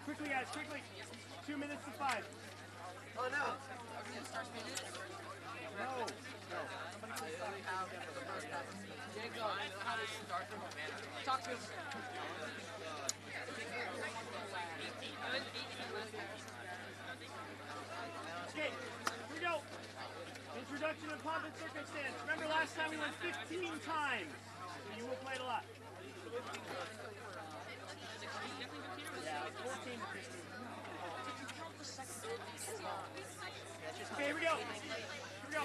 Quickly, guys, quickly. 2 minutes to 5. Oh, no. No. Talk to him. Okay, here we go. Introduction of pomp and circumstance. Remember last time we went 15 times. So you will play it a lot. Yeah, 14 to 15. Okay, here we go. Here we go.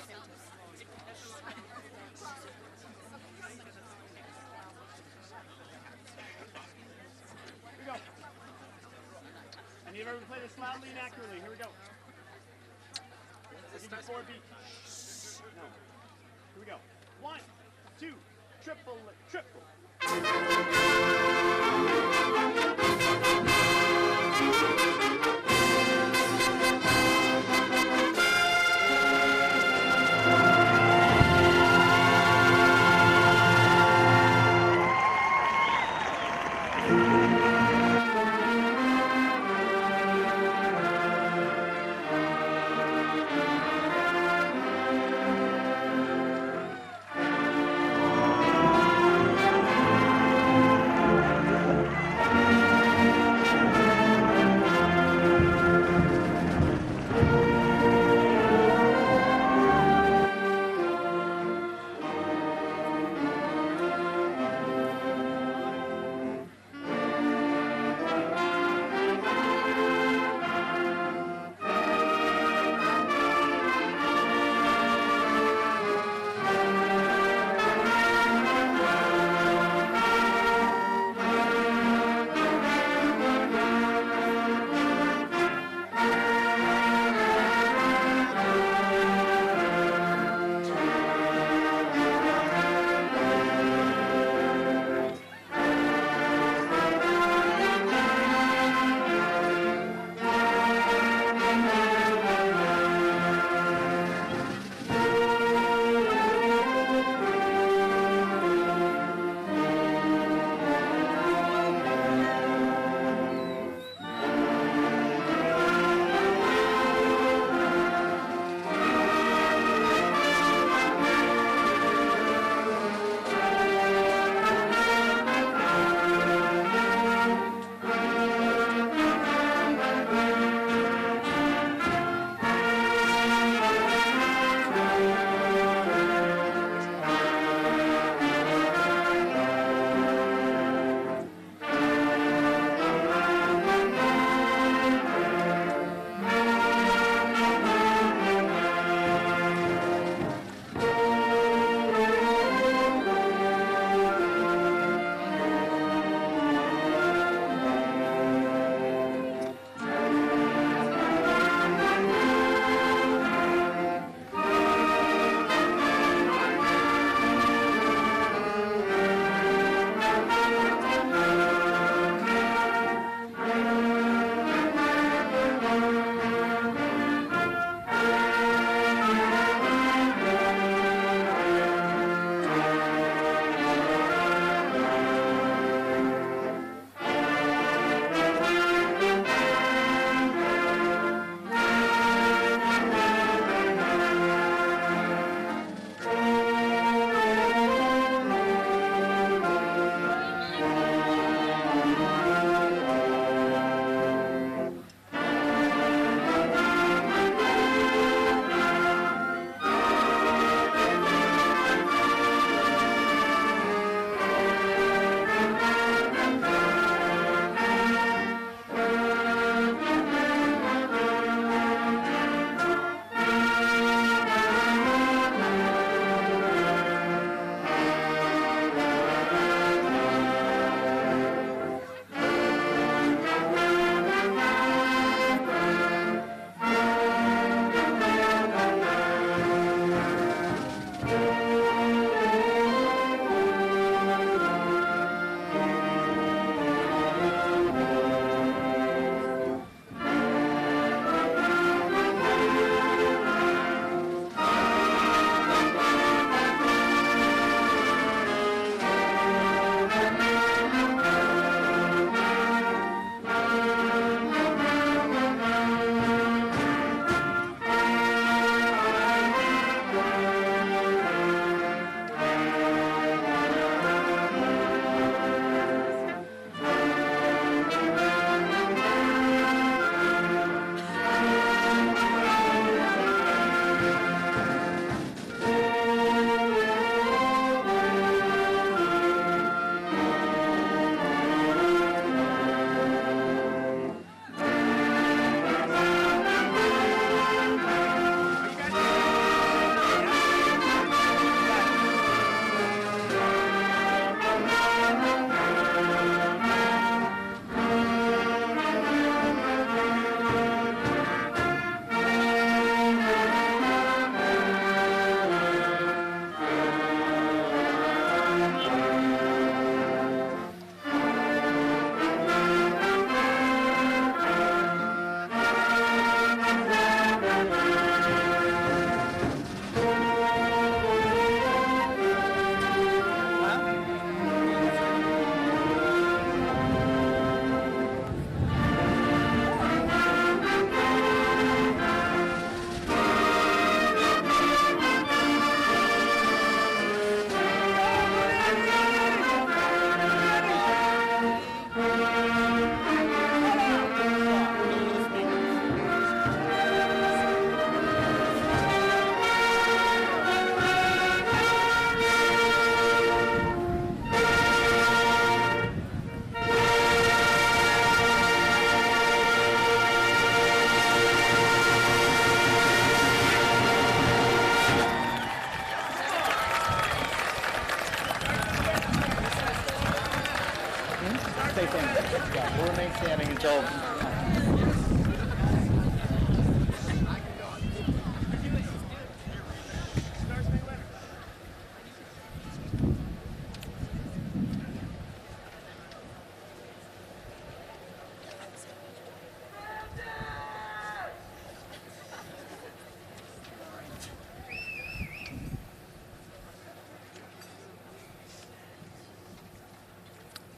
Here we go. I need everyone to play this loudly and accurately. Here we go. I'll give you 4 beats. No. Here we go. 1, 2, triple, triple.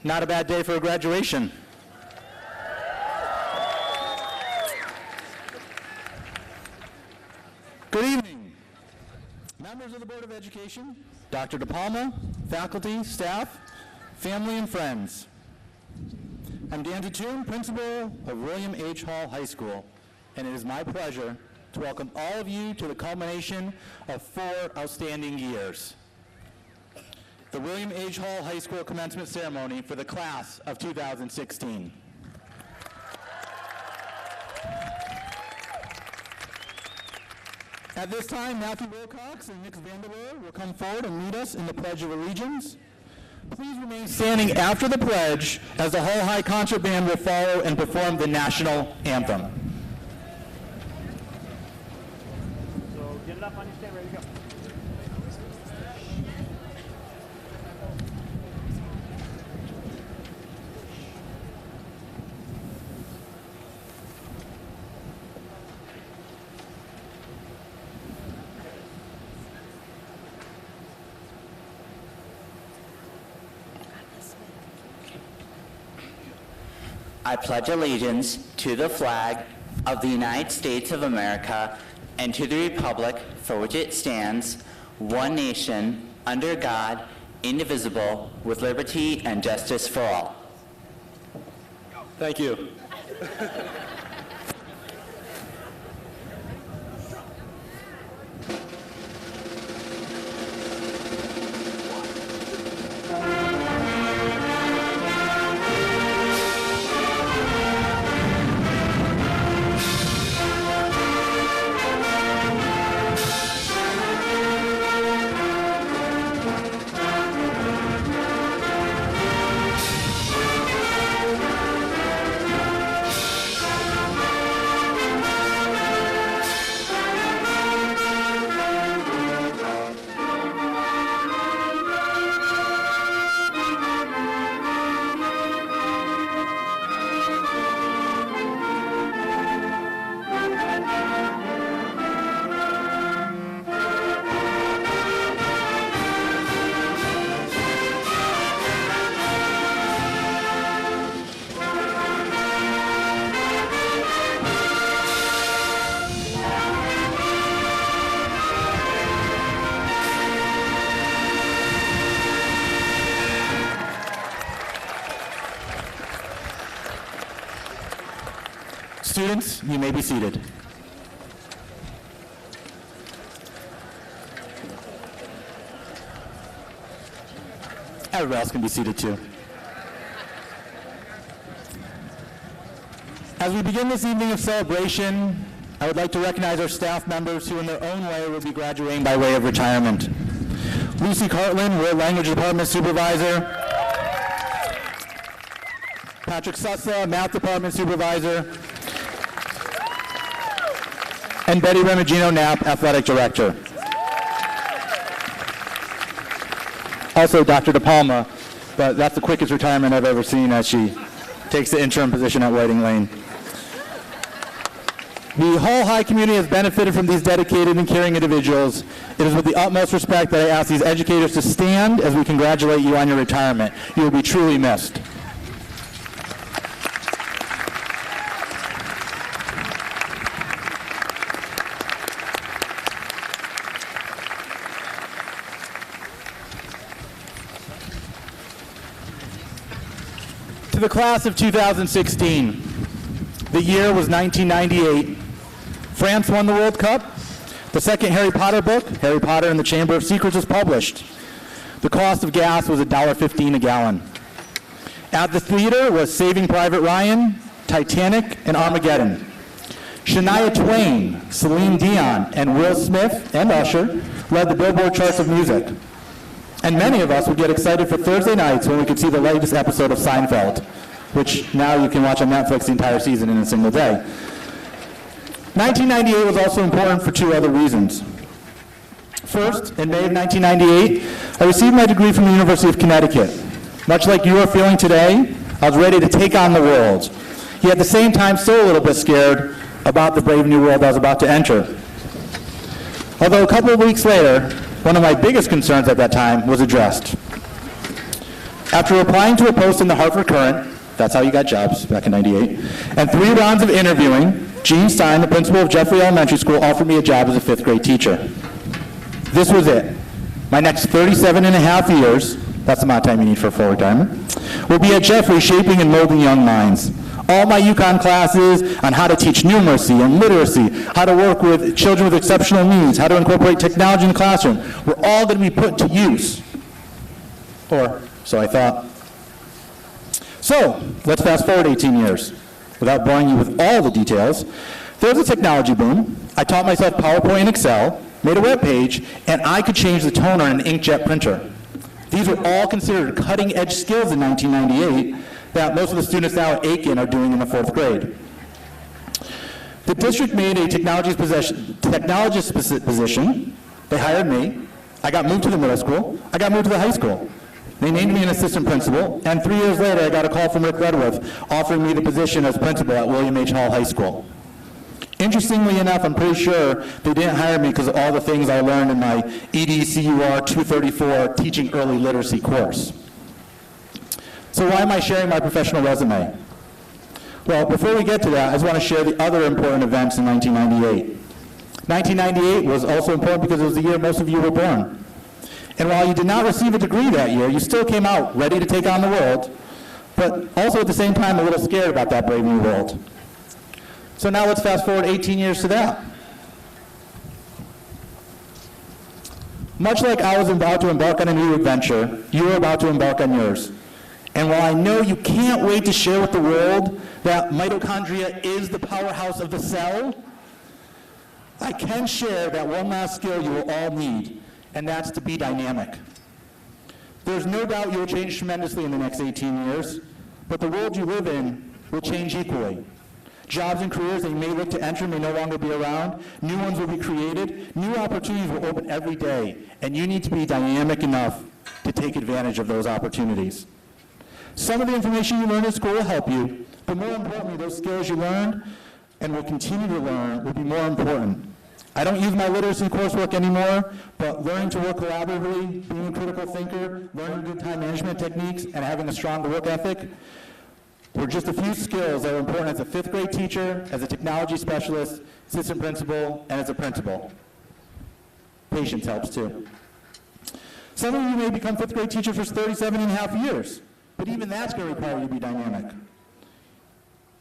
Not a bad day for a graduation. Good evening. Members of the Board of Education, Dr. DePalma, faculty, staff, family, and friends. I'm Dan Toon, principal of William H. Hall High School, and it is my pleasure to welcome all of you to the culmination of 4 outstanding years. The William H. Hall High School commencement ceremony for the class of 2016. At this time, Matthew Wilcox and Nick Vanderweer will come forward and lead us in the Pledge of Allegiance. Please remain standing after the pledge as the Hall High Concert Band will follow and perform the national anthem. So get it up on your stand, ready to go. I pledge allegiance to the flag of the United States of America and to the republic for which it stands, one nation, under God, indivisible, with liberty and justice for all. Thank you. Students, you may be seated. Everybody else can be seated too. As we begin this evening of celebration, I would like to recognize our staff members who in their own way will be graduating by way of retirement. Lucy Cartland, World Language Department Supervisor. Patrick Sussla, Math Department Supervisor. And Betty Remigino Knapp, Athletic Director. Also Dr. DePalma, but that's the quickest retirement I've ever seen as she takes the interim position at Whiting Lane. The Hall High community has benefited from these dedicated and caring individuals. It is with the utmost respect that I ask these educators to stand as we congratulate you on your retirement. You will be truly missed. To the class of 2016, the year was 1998. France won the World Cup. The second Harry Potter book, Harry Potter and the Chamber of Secrets, was published. The cost of gas was $1.15 a gallon. At the theater was Saving Private Ryan, Titanic, and Armageddon. Shania Twain, Celine Dion, and Will Smith and Usher led the Billboard charts of music. And many of us would get excited for Thursday nights when we could see the latest episode of Seinfeld, which now you can watch on Netflix the entire season in a single day. 1998 was also important for 2 other reasons. First, in May of 1998, I received my degree from the University of Connecticut. Much like you are feeling today, I was ready to take on the world, yet at the same time still a little bit scared about the brave new world I was about to enter. Although a couple of weeks later, one of my biggest concerns at that time was addressed. After applying to a post in the Hartford Courant, that's how you got jobs back in '98, and 3 rounds of interviewing, Gene Stein, the principal of Jeffrey Elementary School, offered me a job as a 5th grade teacher. This was it. My next 37 and a half years, that's the amount of time you need for full retirement, will be at Jeffrey shaping and molding young minds. All my UConn classes on how to teach numeracy and literacy, how to work with children with exceptional needs, how to incorporate technology in the classroom, were all going to be put to use. Or so I thought. So, let's fast forward 18 years. Without boring you with all the details, there was a technology boom. I taught myself PowerPoint and Excel, made a web page, and I could change the toner on an inkjet printer. These were all considered cutting-edge skills in 1998 that most of the students now at Aiken are doing in the 4th grade. The district made a technologist position. They hired me. I got moved to the middle school. I got moved to the high school. They named me an assistant principal, and 3 years later I got a call from Rick Redworth offering me the position as principal at William H. Hall High School. Interestingly enough, I'm pretty sure they didn't hire me because of all the things I learned in my EDCUR 234 Teaching Early Literacy course. So why am I sharing my professional resume? Well, before we get to that, I just want to share the other important events in 1998. 1998 was also important because it was the year most of you were born. And while you did not receive a degree that year, you still came out ready to take on the world, but also at the same time a little scared about that brave new world. So now let's fast forward 18 years to that. Much like I was about to embark on a new adventure, you are about to embark on yours. And while I know you can't wait to share with the world that mitochondria is the powerhouse of the cell, I can share that one last skill you will all need, and that's to be dynamic. There's no doubt you will change tremendously in the next 18 years, but the world you live in will change equally. Jobs and careers that you may look to enter may no longer be around. New ones will be created. New opportunities will open every day, and you need to be dynamic enough to take advantage of those opportunities. Some of the information you learn in school will help you, but more importantly, those skills you learned and will continue to learn will be more important. I don't use my literacy coursework anymore, but learning to work collaboratively, being a critical thinker, learning good time management techniques, and having a strong work ethic were just a few skills that are important as a 5th grade teacher, as a technology specialist, assistant principal, and as a principal. Patience helps too. Some of you may become 5th grade teachers for 37 and a half years, but even that's going to require you to be dynamic.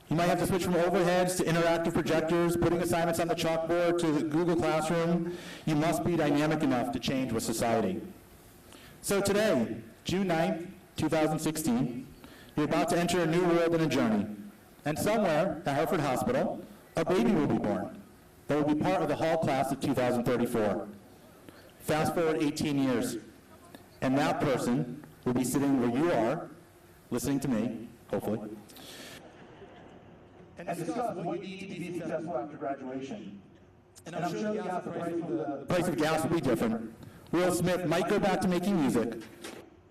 You might have to switch from overheads to interactive projectors, putting assignments on the chalkboard to Google Classroom. You must be dynamic enough to change with society. So today, June 9th, 2016, you're about to enter a new world and a journey. And somewhere at Hartford Hospital, a baby will be born that will be part of the Hall class of 2034. Fast forward 18 years, and that person will be sitting where you are, listening to me, hopefully, and discuss what you need to be successful after graduation. And I'm sure the price of gas will be different. Will Smith might go back to making music,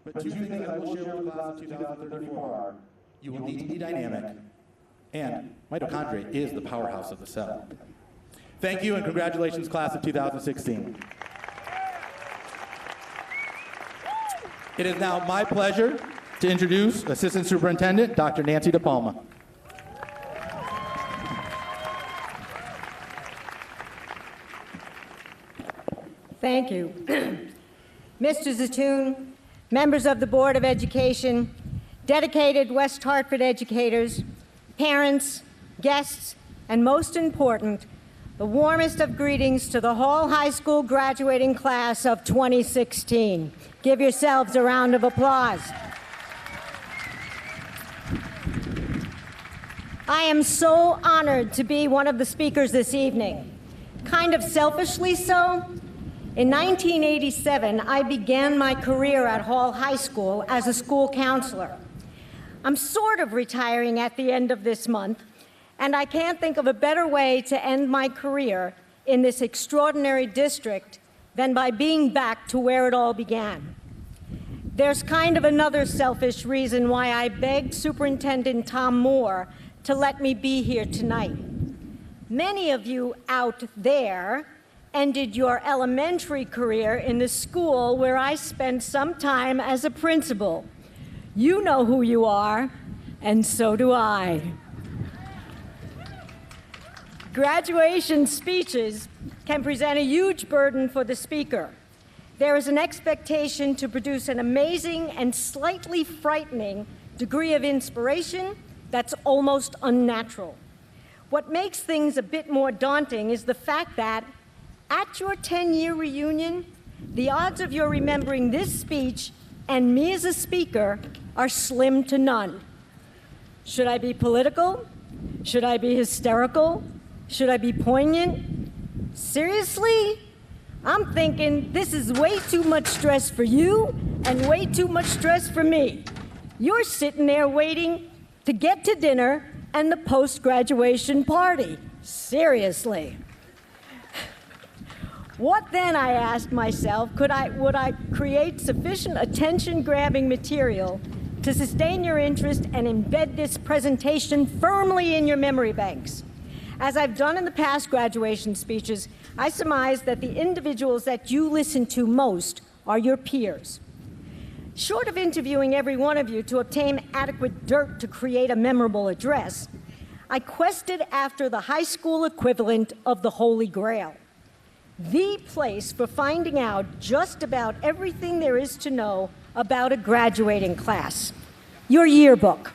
but 2 things I will share with the class of 2034 are, you will need to be dynamic, and mitochondria is the powerhouse of the cell. Thank you, and congratulations, class of 2016. It is now my pleasure to introduce Assistant Superintendent, Dr. Nancy DePalma. Thank you. Mr. Zatoun, members of the Board of Education, dedicated West Hartford educators, parents, guests, and most important, the warmest of greetings to the Hall High School graduating class of 2016. Give yourselves a round of applause. I am so honored to be one of the speakers this evening. Kind of selfishly so. In 1987, I began my career at Hall High School as a school counselor. I'm sort of retiring at the end of this month, and I can't think of a better way to end my career in this extraordinary district than by being back to where it all began. There's kind of another selfish reason why I begged Superintendent Tom Moore to let me be here tonight. Many of you out there ended your elementary career in the school where I spent some time as a principal. You know who you are, and so do I. Graduation speeches can present a huge burden for the speaker. There is an expectation to produce an amazing and slightly frightening degree of inspiration that's almost unnatural. What makes things a bit more daunting is the fact that at your 10-year reunion, the odds of your remembering this speech and me as a speaker are slim to none. Should I be political? Should I be hysterical? Should I be poignant? Seriously? I'm thinking this is way too much stress for you and way too much stress for me. You're sitting there waiting to get to dinner and the post-graduation party. Seriously. What then, I asked myself, would I create sufficient attention-grabbing material to sustain your interest and embed this presentation firmly in your memory banks? As I've done in the past graduation speeches, I surmise that the individuals that you listen to most are your peers. Short of interviewing every one of you to obtain adequate dirt to create a memorable address, I quested after the high school equivalent of the Holy Grail, the place for finding out just about everything there is to know about a graduating class, your yearbook.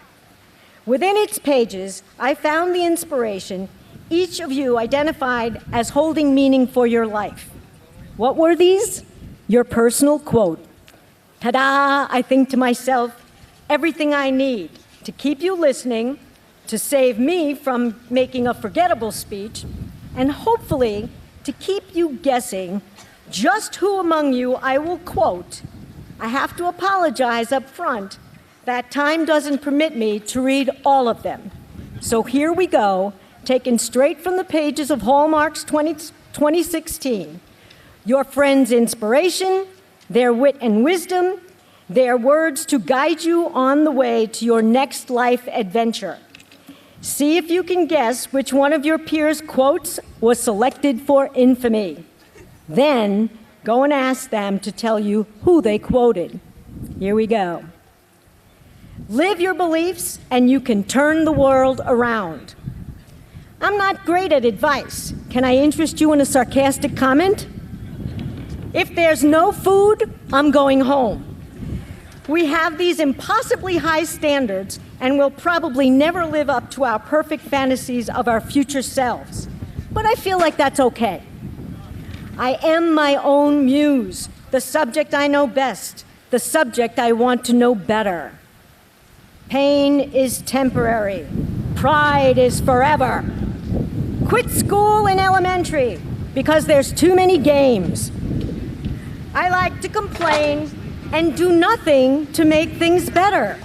Within its pages, I found the inspiration each of you identified as holding meaning for your life. What were these? Your personal quote. Ta-da, I think to myself, everything I need to keep you listening, to save me from making a forgettable speech, and hopefully to keep you guessing just who among you I will quote. I have to apologize up front that time doesn't permit me to read all of them. So here we go, taken straight from the pages of Hallmark's 2016. Your friends' inspiration, their wit and wisdom, their words to guide you on the way to your next life adventure. See if you can guess which one of your peers' quotes was selected for infamy. Then go and ask them to tell you who they quoted. Here we go. Live your beliefs and you can turn the world around. I'm not great at advice. Can I interest you in a sarcastic comment? If there's no food, I'm going home. We have these impossibly high standards and will probably never live up to our perfect fantasies of our future selves. But I feel like that's okay. I am my own muse, the subject I know best, the subject I want to know better. Pain is temporary. Pride is forever. Quit school in elementary because there's too many games. I like to complain and do nothing to make things better.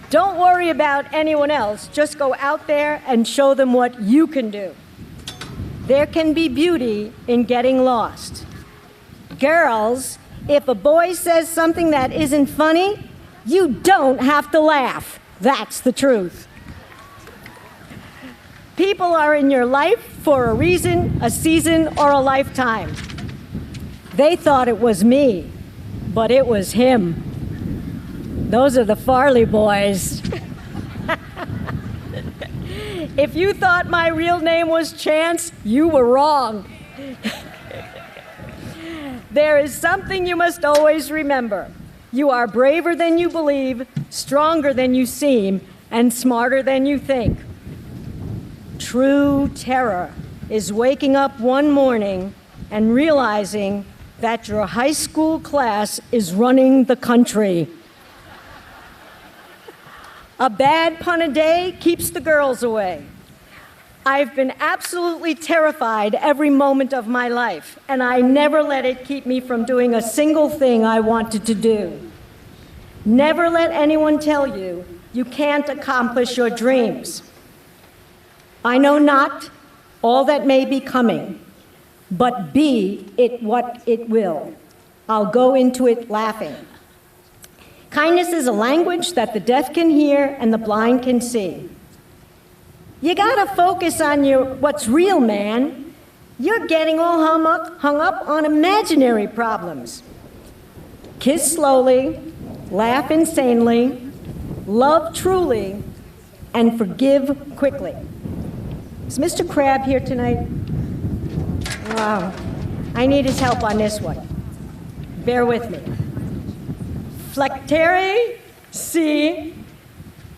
Don't worry about anyone else. Just go out there and show them what you can do. There can be beauty in getting lost. Girls, if a boy says something that isn't funny, you don't have to laugh. That's the truth. People are in your life for a reason, a season, or a lifetime. They thought it was me, but it was him. Those are the Farley boys. If you thought my real name was Chance, you were wrong. There is something you must always remember. You are braver than you believe, stronger than you seem, and smarter than you think. True terror is waking up one morning and realizing that your high school class is running the country. A bad pun a day keeps the girls away. I've been absolutely terrified every moment of my life, and I never let it keep me from doing a single thing I wanted to do. Never let anyone tell you you can't accomplish your dreams. I know not all that may be coming, but be it what it will. I'll go into it laughing. Kindness is a language that the deaf can hear and the blind can see. You gotta focus on what's real, man. You're getting all hung up on imaginary problems. Kiss slowly, laugh insanely, love truly, and forgive quickly. Is Mr. Crab here tonight? Wow. I need his help on this one. Bear with me. Flectere si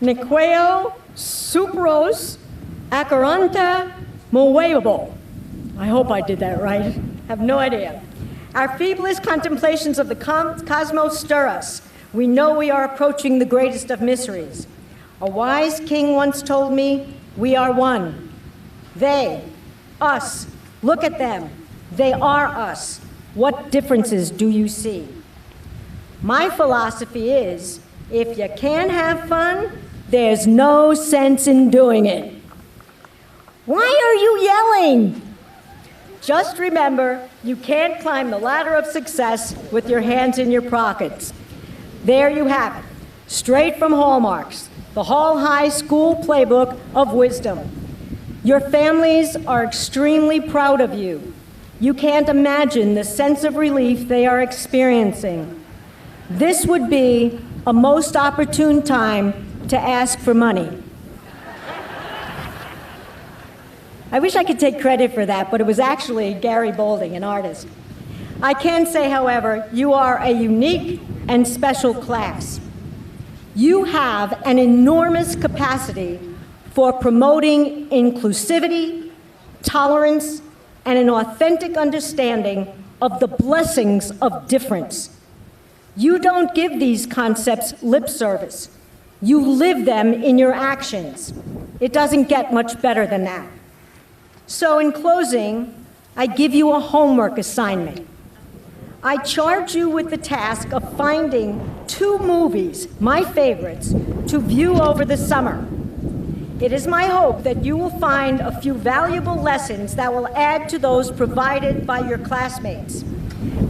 Niqueo Supros Acaranta Moevo. I hope I did that right. Have no idea. Our feeblest contemplations of the cosmos stir us. We know we are approaching the greatest of mysteries. A wise king once told me, we are one. They, us, look at them. They are us. What differences do you see? My philosophy is, if you can't have fun, there's no sense in doing it. Why are you yelling? Just remember, you can't climb the ladder of success with your hands in your pockets. There you have it, straight from Hallmarks, the Hall High School playbook of wisdom. Your families are extremely proud of you. You can't imagine the sense of relief they are experiencing. This would be a most opportune time to ask for money. I wish I could take credit for that, but it was actually Gary Boulding, an artist. I can say, however, you are a unique and special class. You have an enormous capacity for promoting inclusivity, tolerance, and an authentic understanding of the blessings of difference. You don't give these concepts lip service. You live them in your actions. It doesn't get much better than that. So in closing, I give you a homework assignment. I charge you with the task of finding 2 movies, my favorites, to view over the summer. It is my hope that you will find a few valuable lessons that will add to those provided by your classmates.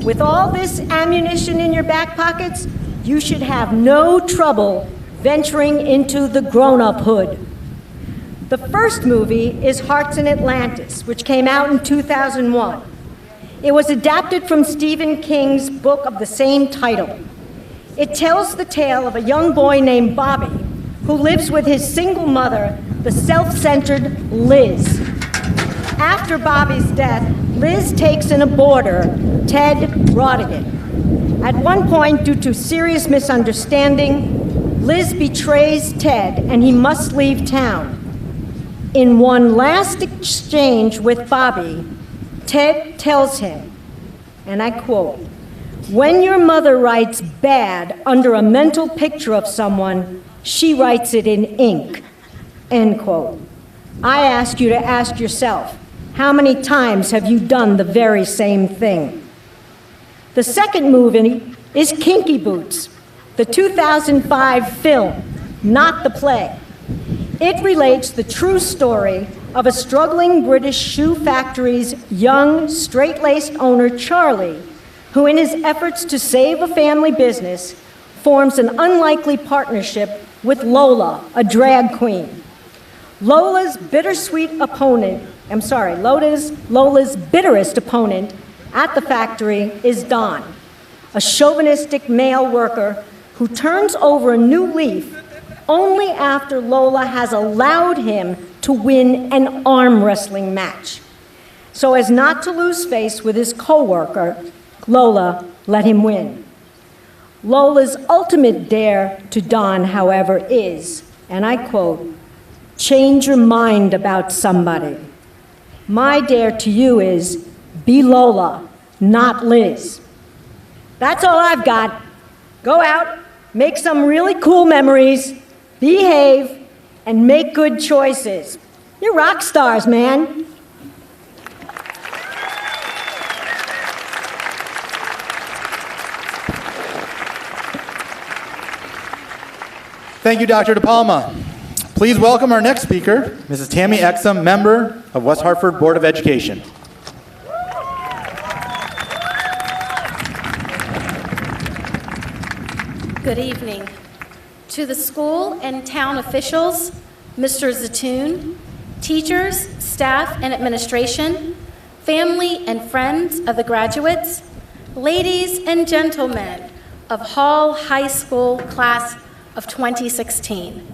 With all this ammunition in your back pockets, you should have no trouble venturing into the grown-up-hood. The first movie is Hearts in Atlantis, which came out in 2001. It was adapted from Stephen King's book of the same title. It tells the tale of a young boy named Bobby who lives with his single mother, the self-centered Liz. After Bobby's death, Liz takes in a boarder, Ted Rodigan. At one point, due to serious misunderstanding, Liz betrays Ted and he must leave town. In one last exchange with Bobby, Ted tells him, and I quote, "When your mother writes bad under a mental picture of someone, she writes it in ink," end quote. I ask you to ask yourself, how many times have you done the very same thing? The second movie is Kinky Boots, the 2005 film, not the play. It relates the true story of a struggling British shoe factory's young, straight-laced owner, Charlie, who in his efforts to save a family business, forms an unlikely partnership with Lola, a drag queen. Lola's bitterest opponent at the factory is Don, a chauvinistic male worker who turns over a new leaf only after Lola has allowed him to win an arm wrestling match. So as not to lose face with his co-worker, Lola let him win. Lola's ultimate dare to Don, however, is, and I quote, "Change your mind about somebody." My dare to you is, be Lola, not Liz. That's all I've got. Go out, make some really cool memories, behave, and make good choices. You're rock stars, man. Thank you, Dr. De Palma. Please welcome our next speaker, Mrs. Tammy Exum, member of West Hartford Board of Education. Good evening. To the school and town officials, Mr. Zatoon, teachers, staff, and administration, family and friends of the graduates, ladies and gentlemen, of Hall High School class of 2016.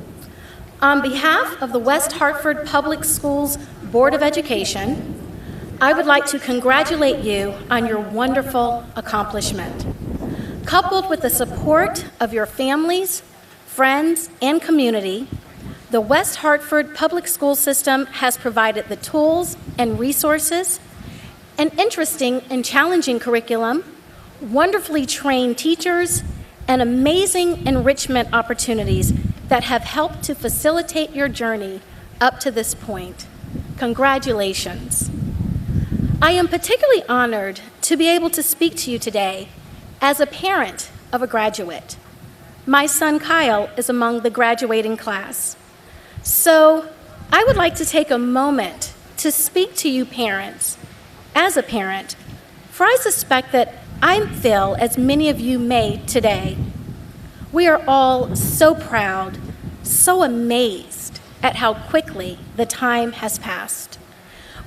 On behalf of the West Hartford Public Schools Board of Education, I would like to congratulate you on your wonderful accomplishment. Coupled with the support of your families, friends, and community, the West Hartford Public School System has provided the tools and resources, an interesting and challenging curriculum, wonderfully trained teachers, and amazing enrichment opportunities that have helped to facilitate your journey up to this point. Congratulations. I am particularly honored to be able to speak to you today as a parent of a graduate. My son Kyle is among the graduating class. So I would like to take a moment to speak to you parents, as a parent, for I suspect that I feel as many of you may today. We are all so proud, so amazed at how quickly the time has passed.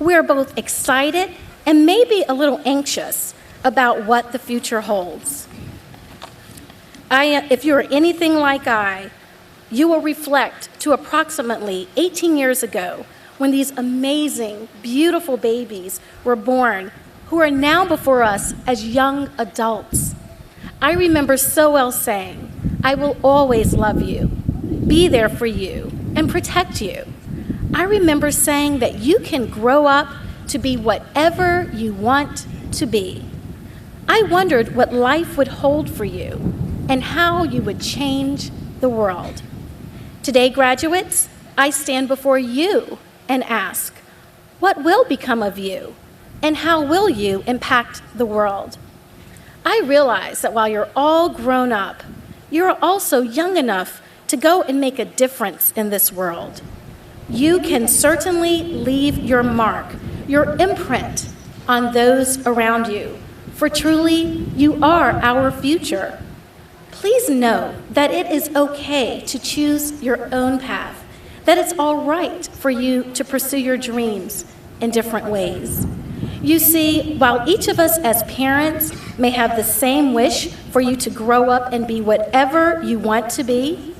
We are both excited and maybe a little anxious about what the future holds. If you are anything like I, you will reflect to approximately 18 years ago when these amazing, beautiful babies were born who are now before us as young adults. I remember so well saying, I will always love you, be there for you, and protect you. I remember saying that you can grow up to be whatever you want to be. I wondered what life would hold for you and how you would change the world. Today, graduates, I stand before you and ask, what will become of you, and how will you impact the world? I realize that while you're all grown up, you're also young enough to go and make a difference in this world. You can certainly leave your mark, your imprint on those around you, for truly you are our future. Please know that it is okay to choose your own path, that it's all right for you to pursue your dreams in different ways. You see, while each of us as parents may have the same wish for you to grow up and be whatever you want to be,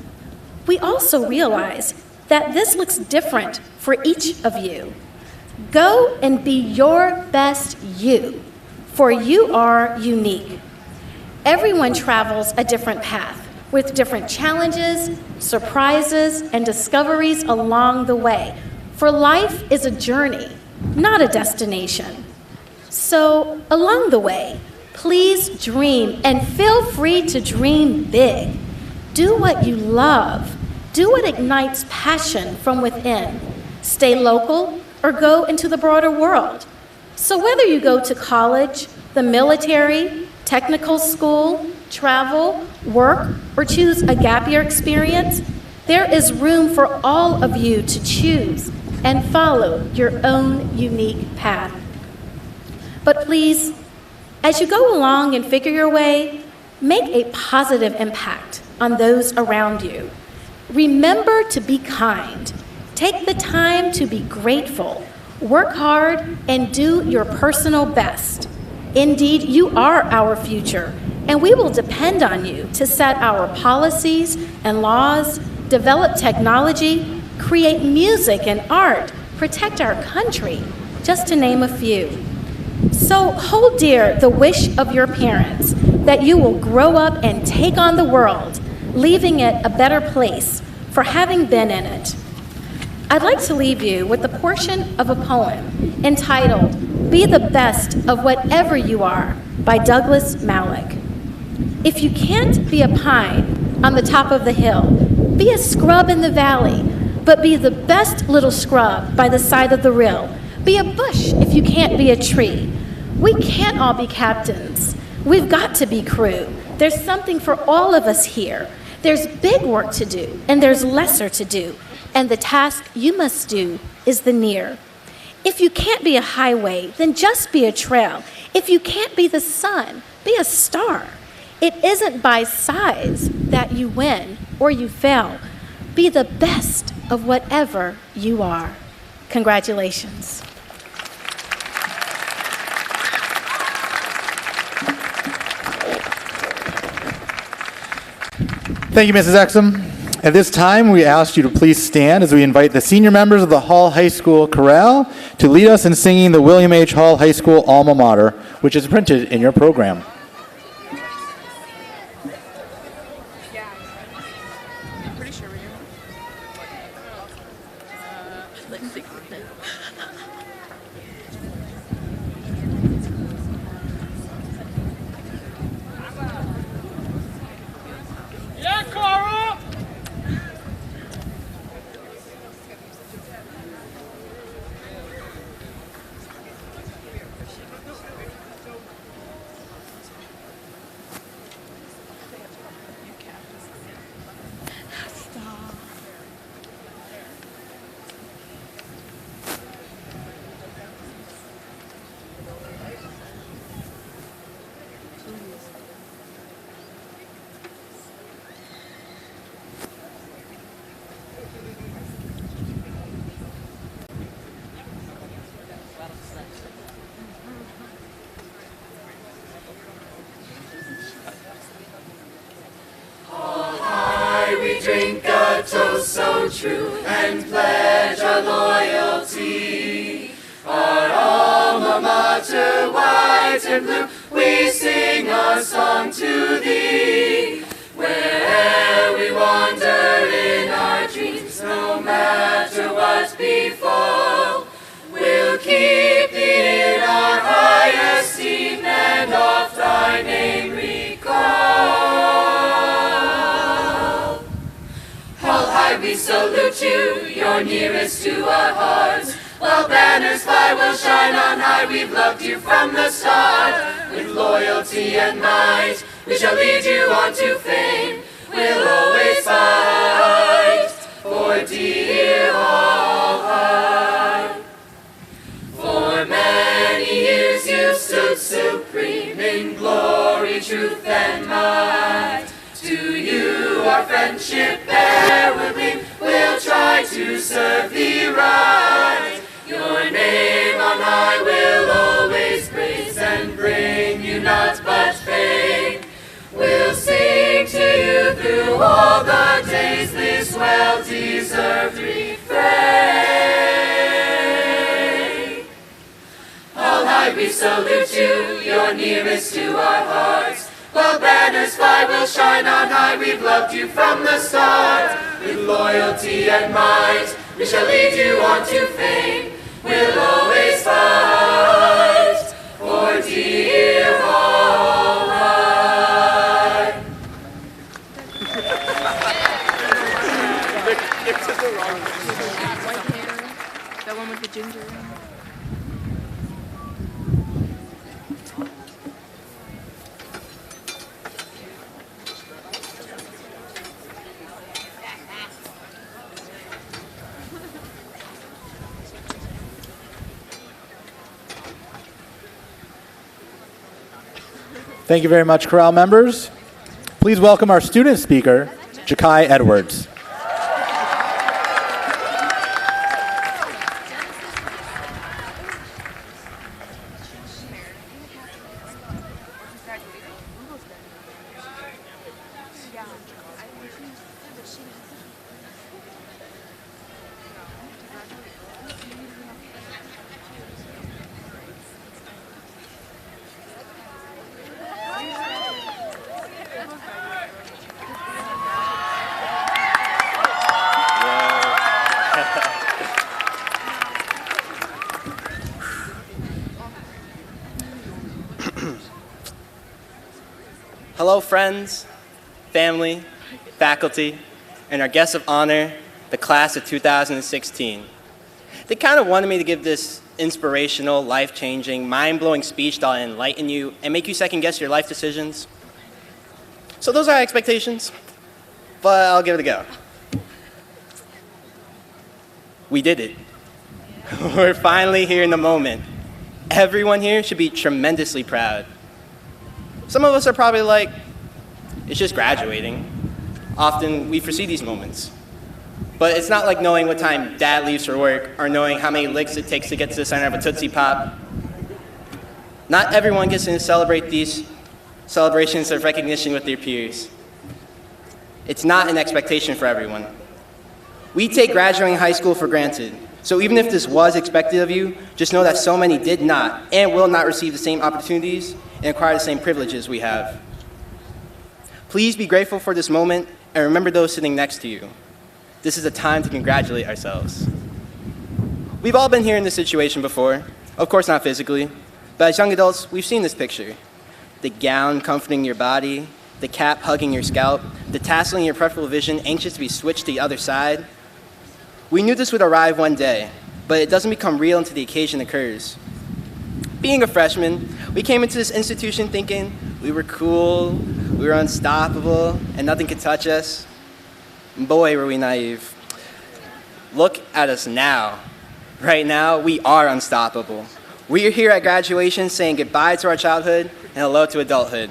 we also realize that this looks different for each of you. Go and be your best you, for you are unique. Everyone travels a different path with different challenges, surprises, and discoveries along the way. For life is a journey, not a destination. So along the way, please dream and feel free to dream big. Do what you love. Do what ignites passion from within. Stay local or go into the broader world. So whether you go to college, the military, technical school, travel, work, or choose a gap year experience, there is room for all of you to choose and follow your own unique path. But please, as you go along and figure your way, make a positive impact on those around you. Remember to be kind. Take the time to be grateful. Work hard and do your personal best. Indeed, you are our future, and we will depend on you to set our policies and laws, develop technology, create music and art, protect our country, just to name a few. So hold dear the wish of your parents that you will grow up and take on the world, leaving it a better place for having been in it. I'd like to leave you with a portion of a poem entitled Be the Best of Whatever You Are by Douglas Mallock. If you can't be a pine on the top of the hill, be a scrub in the valley, but be the best little scrub by the side of the rill. Be a bush if you can't be a tree. We can't all be captains. We've got to be crew. There's something for all of us here. There's big work to do, and there's lesser to do. And the task you must do is the near. If you can't be a highway, then just be a trail. If you can't be the sun, be a star. It isn't by size that you win or you fail. Be the best of whatever you are. Congratulations. Thank you, Mrs. Exum. At this time, we ask you to please stand as we invite the senior members of the Hall High School Chorale to lead us in singing the William H. Hall High School Alma Mater, which is printed in your program. I'm pretty sure we do. Let's see. Yeah, Carl! Drink a toast so true and pledge our loyalty. Our alma mater, white and blue, we sing a song to thee. Where'er we wander in our dreams, no matter what befall, we'll keep thee in our high esteem and oft thy name recall. We salute you, you're nearest to our hearts. While banners fly, will shine on high. We've loved you from the start. With loyalty and might, we shall lead you on to fame. We'll always fight for dear Hall High. For many years you've stood supreme in glory, truth, and might. To you our friendship bear will gleam. We'll try to serve thee right. Your name on high will always praise and bring you naught but fame. We'll sing to you through all the days this well-deserved refrain. All high we salute you, you're nearest to our hearts. While banners fly, will shine on high. We've loved you from the start. With loyalty and might, we shall lead you on to fame. We'll always fight for dear Hall High. White hair. That one with the ginger. Thank you very much, chorale members. Please welcome our student speaker, Jacai Edwards. Hello, friends, family, faculty, and our guests of honor, the class of 2016. They kind of wanted me to give this inspirational, life-changing, mind-blowing speech that'll enlighten you and make you second-guess your life decisions. So those are our expectations, but I'll give it a go. We did it. We're finally here in the moment. Everyone here should be tremendously proud. Some of us are probably like, it's just graduating. Often we foresee these moments. But it's not like knowing what time dad leaves for work or knowing how many licks it takes to get to the center of a Tootsie Pop. Not everyone gets to celebrate these celebrations of recognition with their peers. It's not an expectation for everyone. We take graduating high school for granted. So even if this was expected of you, just know that so many did not and will not receive the same opportunities and acquire the same privileges we have. Please be grateful for this moment and remember those sitting next to you. This is a time to congratulate ourselves. We've all been here in this situation before. Of course, not physically, but as young adults, we've seen this picture. The gown comforting your body, the cap hugging your scalp, the tassel in your peripheral vision, anxious to be switched to the other side. We knew this would arrive one day, but it doesn't become real until the occasion occurs. Being a freshman, we came into this institution thinking we were cool, we were unstoppable, and nothing could touch us. Boy, were we naive. Look at us now. Right now, we are unstoppable. We are here at graduation saying goodbye to our childhood and hello to adulthood.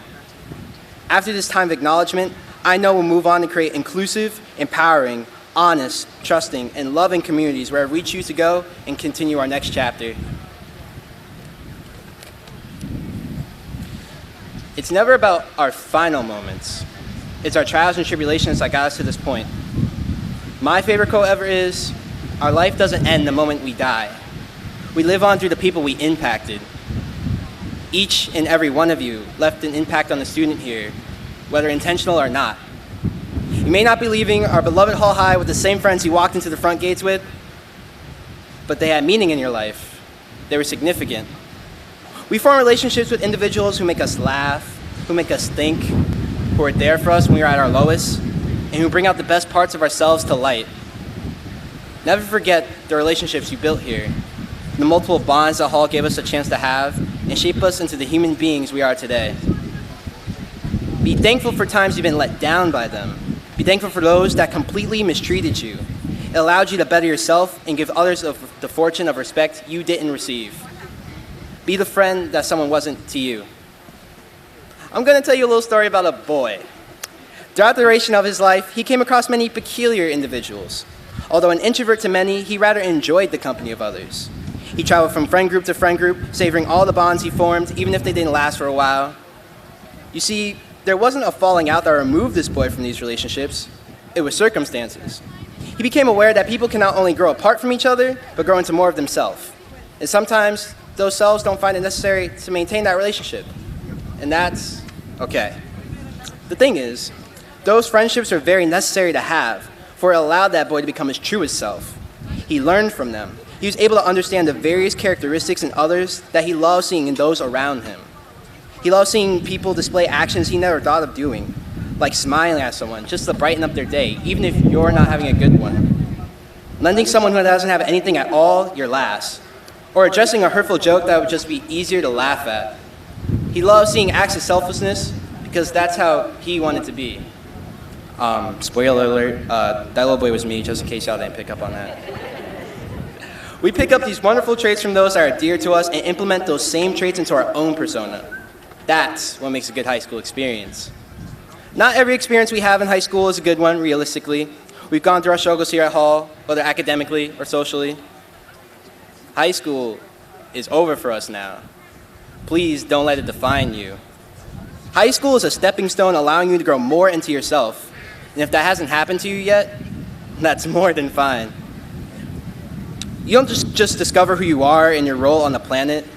After this time of acknowledgement, I know we'll move on to create inclusive, empowering, honest, trusting, and loving communities wherever we choose to go and continue our next chapter. It's never about our final moments. It's our trials and tribulations that got us to this point. My favorite quote ever is, "Our life doesn't end the moment we die. We live on through the people we impacted." Each and every one of you left an impact on the student here, whether intentional or not. You may not be leaving our beloved Hall High with the same friends you walked into the front gates with, but they had meaning in your life. They were significant. We form relationships with individuals who make us laugh, who make us think, who are there for us when we are at our lowest, and who bring out the best parts of ourselves to light. Never forget the relationships you built here, the multiple bonds that Hall gave us a chance to have, and shape us into the human beings we are today. Be thankful for times you've been let down by them. Be thankful for those that completely mistreated you. It allowed you to better yourself and give others the fortune of respect you didn't receive. Be the friend that someone wasn't to you. I'm going to tell you a little story about a boy. Throughout the duration of his life, he came across many peculiar individuals. Although an introvert to many, he rather enjoyed the company of others. He traveled from friend group to friend group, savoring all the bonds he formed, even if they didn't last for a while. You see, there wasn't a falling out that removed this boy from these relationships. It was circumstances. He became aware that people can not only grow apart from each other, but grow into more of themselves. And sometimes, those selves don't find it necessary to maintain that relationship. And that's okay. The thing is, those friendships are very necessary to have, for it allowed that boy to become his truest self. He learned from them. He was able to understand the various characteristics in others that he loved seeing in those around him. He loved seeing people display actions he never thought of doing, like smiling at someone just to brighten up their day, even if you're not having a good one. Lending someone who doesn't have anything at all your last, or addressing a hurtful joke that would just be easier to laugh at. He loved seeing acts of selflessness because that's how he wanted to be. Spoiler alert, that little boy was me, just in case y'all didn't pick up on that. We pick up these wonderful traits from those that are dear to us and implement those same traits into our own persona. That's what makes a good high school experience. Not every experience we have in high school is a good one, realistically. We've gone through our struggles here at Hall, whether academically or socially. High school is over for us now. Please don't let it define you. High school is a stepping stone allowing you to grow more into yourself. And if that hasn't happened to you yet, that's more than fine. You don't just discover who you are and your role on the planet.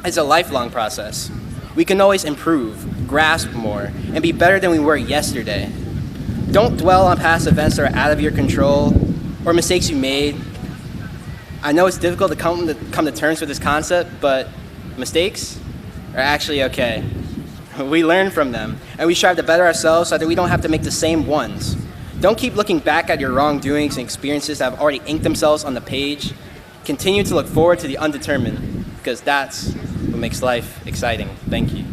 It's a lifelong process. We can always improve, grasp more, and be better than we were yesterday. Don't dwell on past events that are out of your control or mistakes you made. I know it's difficult to come to terms with this concept, but mistakes are actually okay. We learn from them, and we strive to better ourselves so that we don't have to make the same ones. Don't keep looking back at your wrongdoings and experiences that have already inked themselves on the page. Continue to look forward to the undetermined, because that's what makes life exciting. Thank you.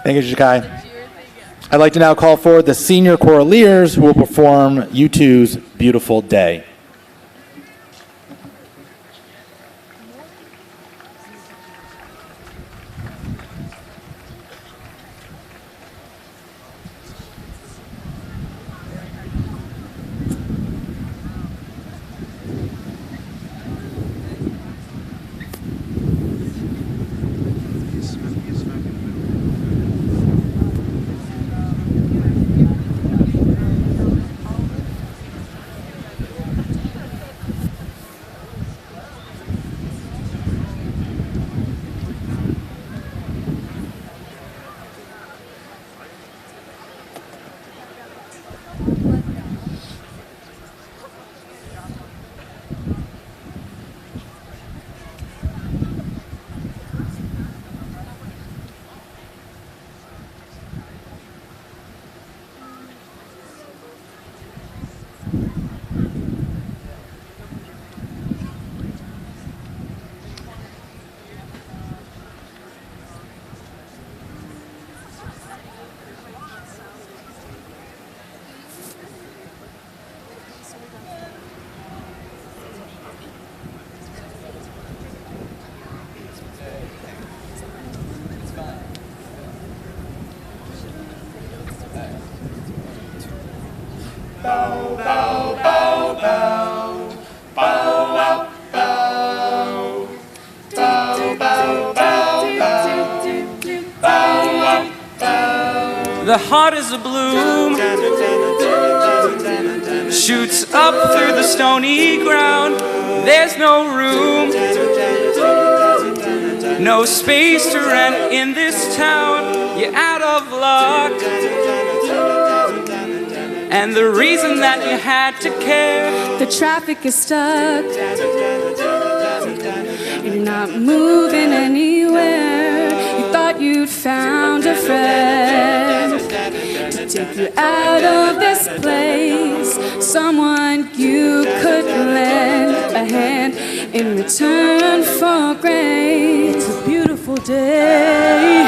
Thank you, Jacai. I'd like to now call forward the senior choraleers who will perform U2's Beautiful Day. The heart is a bloom, shoots up through the stony ground. There's no room, no space to rent in this town. You're out of luck, and the reason that you had to care. The traffic is stuck, you're not moving anywhere. You thought you'd found a friend to take you out of this place, someone you could lend a hand in return for grace. It's a beautiful day,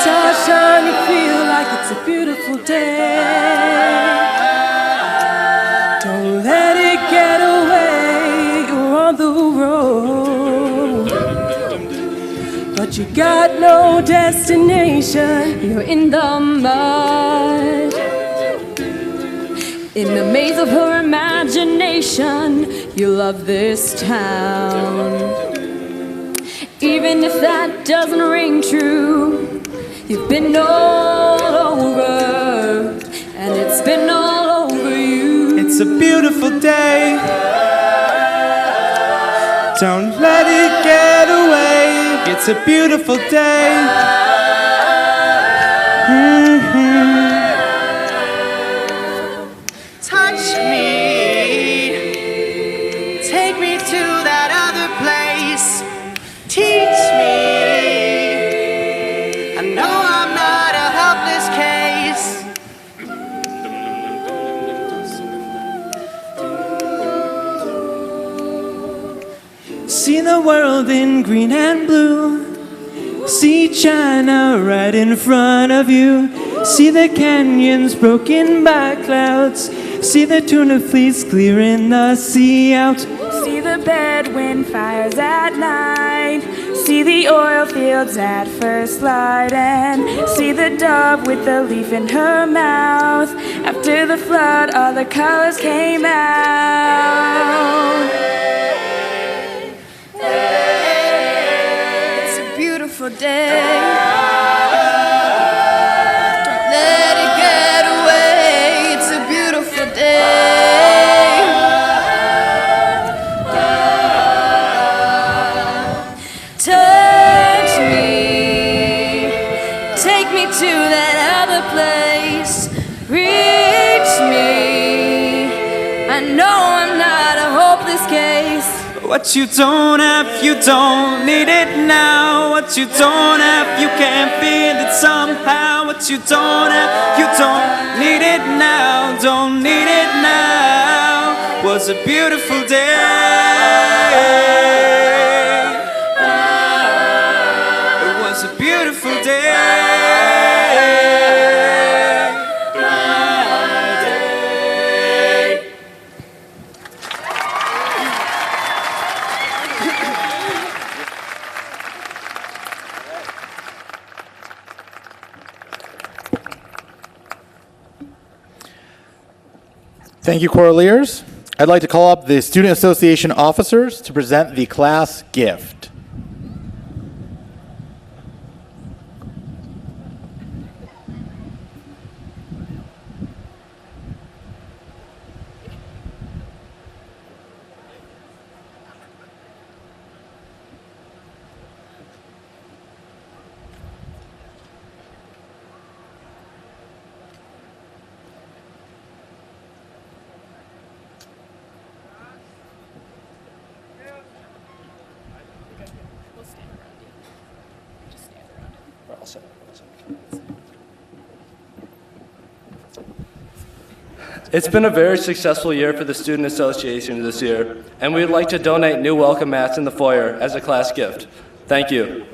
sunshine, you feel like it's a beautiful day. Don't let it get away, you're on the road, but you got no destination. You're in the mud, in the maze of her imagination. You love this town, even if that doesn't ring true. You've been all over, and it's been all over you. It's a beautiful day, don't let it get away. It's a beautiful day. Touch me, take me to that other place. Teach me, I know I'm not a helpless case. See the world in green and blue. See China right in front of you. See the canyons broken by clouds. See the tuna fleets clearing the sea out. See the bedwind fires at night. See the oil fields at first light. And see the dove with the leaf in her mouth. After the flood, all the colors came out. It's a beautiful day. Don't let it get away. It's a beautiful day. Touch me, take me to that other place. Reach me, I know I'm not a hopeless case. What you don't have, you don't need it now. What you don't have, you can't feel it somehow. What you don't have, you don't need it now. Don't need it now. Was a beautiful day. It was a beautiful day. Thank you, Coraliers. I'd like to call up the Student Association officers to present the class gift. It's been a very successful year for the Student Association this year, and we'd like to donate new welcome mats in the foyer as a class gift. Thank you.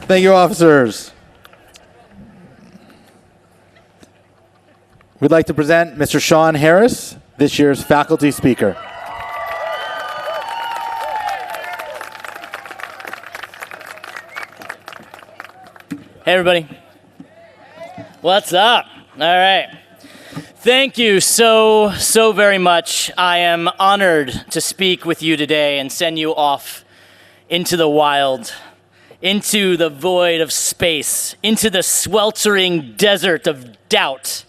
Thank you, officers. We'd like to present Mr. Sean Harris, this year's faculty speaker. Hey, everybody. What's up? All right. Thank you so very much. I am honored to speak with you today and send you off into the wild, into the void of space, into the sweltering desert of doubt,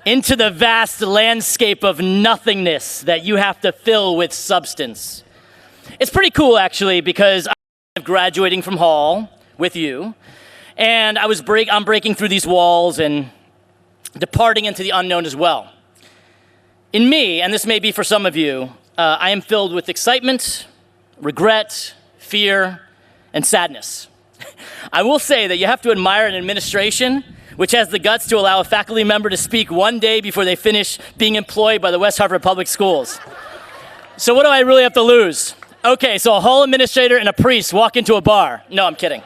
into the vast landscape of nothingness that you have to fill with substance. It's pretty cool, actually, because I'm graduating from Hall with you, and I'm breaking through these walls and departing into the unknown as well. In me, and this may be for some of you, I am filled with excitement, regret, fear, and sadness. I will say that you have to admire an administration which has the guts to allow a faculty member to speak one day before they finish being employed by the West Hartford Public Schools. So what do I really have to lose? Okay, so a hall administrator and a priest walk into a bar. No, I'm kidding.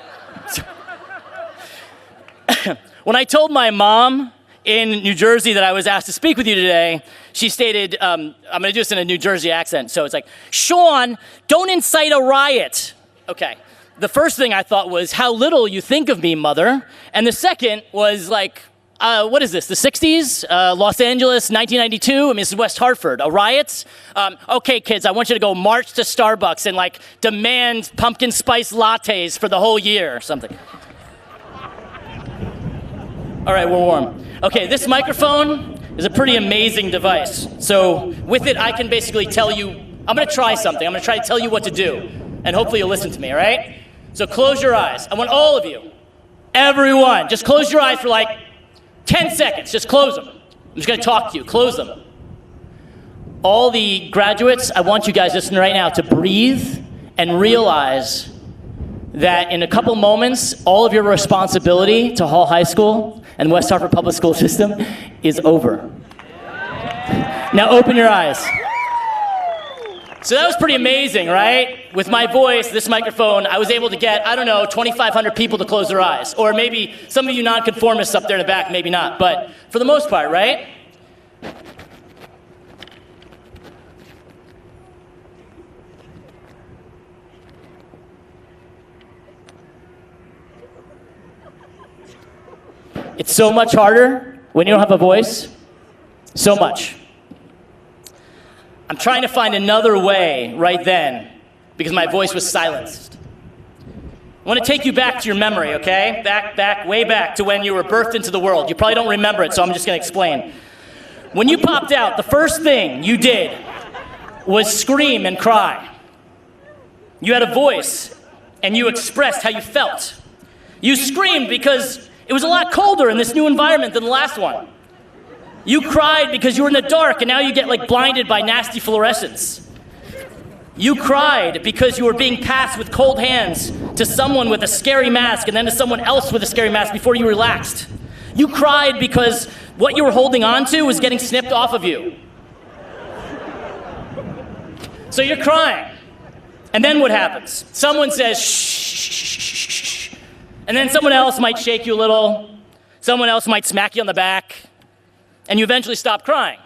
When I told my mom in New Jersey that I was asked to speak with you today, she stated, I'm going to do this in a New Jersey accent, so it's like, Sean, don't incite a riot. Okay. The first thing I thought was, how little you think of me, mother. And the second was like, what is this, the 60s? Los Angeles, 1992? I mean, this is West Hartford. A riot? Okay, kids, I want you to go march to Starbucks and like demand pumpkin spice lattes for the whole year or something. All right, we're warm. Okay, this microphone is a pretty amazing device. So with it, I can basically tell you, I'm going to try something. I'm going to try to tell you what to do. And hopefully you'll listen to me, all right? So close your eyes. I want all of you, everyone, just close your eyes for like 10 seconds. Just close them. I'm just going to talk to you. Close them. All the graduates, I want you guys listening right now to breathe and realize that in a couple moments, all of your responsibility to Hall High School and West Hartford Public School System is over. Now open your eyes. So that was pretty amazing, right? With my voice, this microphone, I was able to get, 2,500 people to close their eyes. Or maybe some of you nonconformists up there in the back, maybe not. But for the most part, right? It's so much harder when you don't have a voice. So much. I'm trying to find another way right then because my voice was silenced. I want to take you back to your memory, okay? Way back to when you were birthed into the world. You probably don't remember it, so I'm just going to explain. When you popped out, the first thing you did was scream and cry. You had a voice, and you expressed how you felt. You screamed because it was a lot colder in this new environment than the last one. You cried because you were in the dark and now you get like blinded by nasty fluorescence. You cried because you were being passed with cold hands to someone with a scary mask and then to someone else with a scary mask before you relaxed. You cried because what you were holding on to was getting snipped off of you. So you're crying. And then what happens? Someone says, shh. And then someone else might shake you a little. Someone else might smack you on the back. And you eventually stop crying.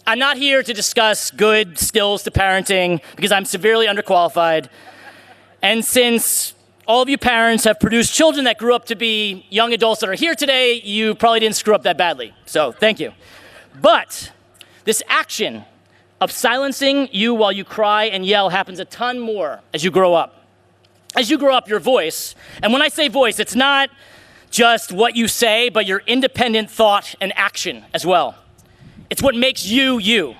I'm not here to discuss good skills to parenting because I'm severely underqualified. And since all of you parents have produced children that grew up to be young adults that are here today, you probably didn't screw up that badly. So thank you. But this action of silencing you while you cry and yell happens a ton more as you grow up. As you grow up, your voice, and when I say voice, it's not just what you say, but your independent thought and action as well. It's what makes you, you.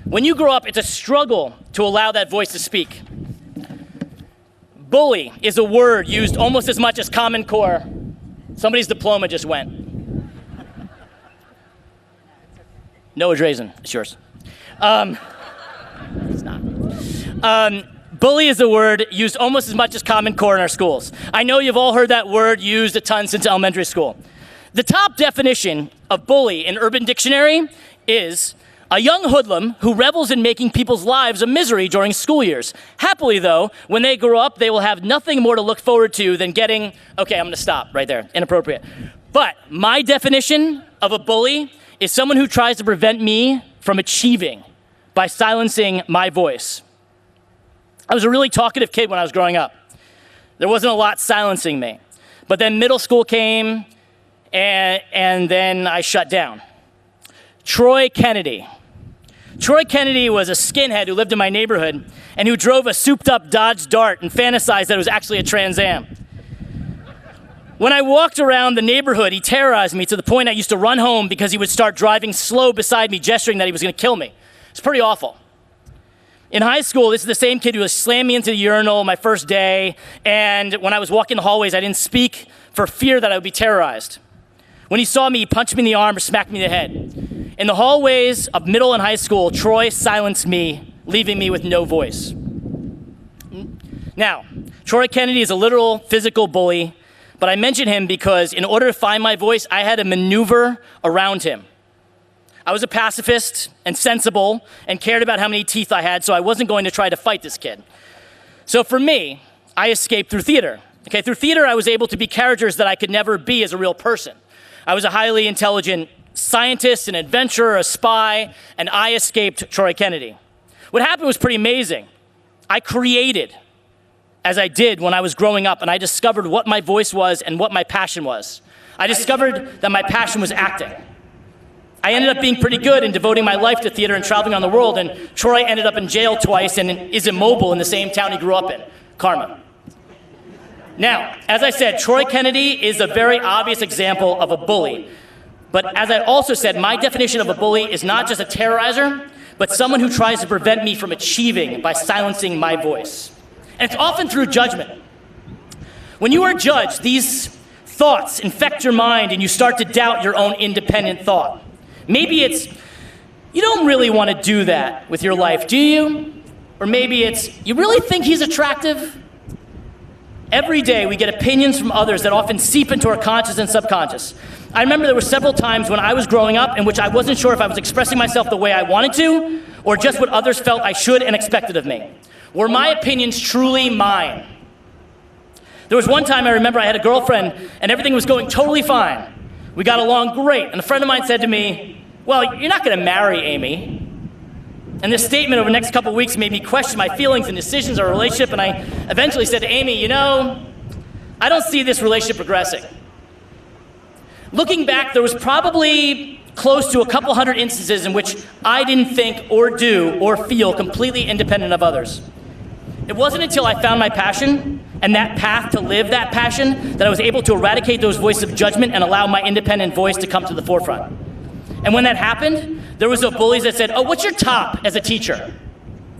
When you grow up, it's a struggle to allow that voice to speak. Bully is a word used almost as much as Common Core. Somebody's diploma just went. Noah Drazen, it's yours. It's not. Bully is a word used almost as much as Common Core in our schools. I know you've all heard that word used a ton since elementary school. The top definition of bully in Urban Dictionary is a young hoodlum who revels in making people's lives a misery during school years. Happily, though, when they grow up, they will have nothing more to look forward to than getting, okay, I'm going to stop right there, inappropriate. But my definition of a bully is someone who tries to prevent me from achieving by silencing my voice. I was a really talkative kid when I was growing up. There wasn't a lot silencing me. But then middle school came, and then I shut down. Troy Kennedy. Troy Kennedy was a skinhead who lived in my neighborhood and who drove a souped-up Dodge Dart and fantasized that it was actually a Trans Am. When I walked around the neighborhood, he terrorized me to the point I used to run home because he would start driving slow beside me, gesturing that he was going to kill me. It's pretty awful. In high school, this is the same kid who was slammed me into the urinal my first day, and when I was walking the hallways, I didn't speak for fear that I would be terrorized. When he saw me, he punched me in the arm or smacked me in the head. In the hallways of middle and high school, Troy silenced me, leaving me with no voice. Now, Troy Kennedy is a literal physical bully, but I mention him because in order to find my voice, I had to maneuver around him. I was a pacifist and sensible and cared about how many teeth I had, so I wasn't going to try to fight this kid. So for me, I escaped through theater. Okay, through theater, I was able to be characters that I could never be as a real person. I was a highly intelligent scientist, an adventurer, a spy, and I escaped Troy Kennedy. What happened was pretty amazing. I created as I did when I was growing up, and I discovered what my voice was and what my passion was. I discovered that my passion was acting. I ended up being pretty good in devoting my life to theater and traveling on the world, and Troy ended up in jail twice and is immobile in the same town he grew up in, Karma. Now, as I said, Troy Kennedy is a very obvious example of a bully. But as I also said, my definition of a bully is not just a terrorizer, but someone who tries to prevent me from achieving by silencing my voice. And it's often through judgment. When you are judged, these thoughts infect your mind and you start to doubt your own independent thought. Maybe it's, you don't really want to do that with your life, do you? Or maybe it's, you really think he's attractive? Every day we get opinions from others that often seep into our conscious and subconscious. I remember there were several times when I was growing up in which I wasn't sure if I was expressing myself the way I wanted to, or just what others felt I should and expected of me. Were my opinions truly mine? There was one time I remember I had a girlfriend and everything was going totally fine. We got along great, and a friend of mine said to me, "Well, you're not going to marry Amy." And this statement over the next couple of weeks made me question my feelings and decisions of our relationship, and I eventually said to Amy, "You know, I don't see this relationship progressing." Looking back, there was probably close to a couple hundred instances in which I didn't think or do or feel completely independent of others. It wasn't until I found my passion and that path to live that passion that I was able to eradicate those voices of judgment and allow my independent voice to come to the forefront. And when that happened, there was no bullies that said, "Oh, what's your top as a teacher?"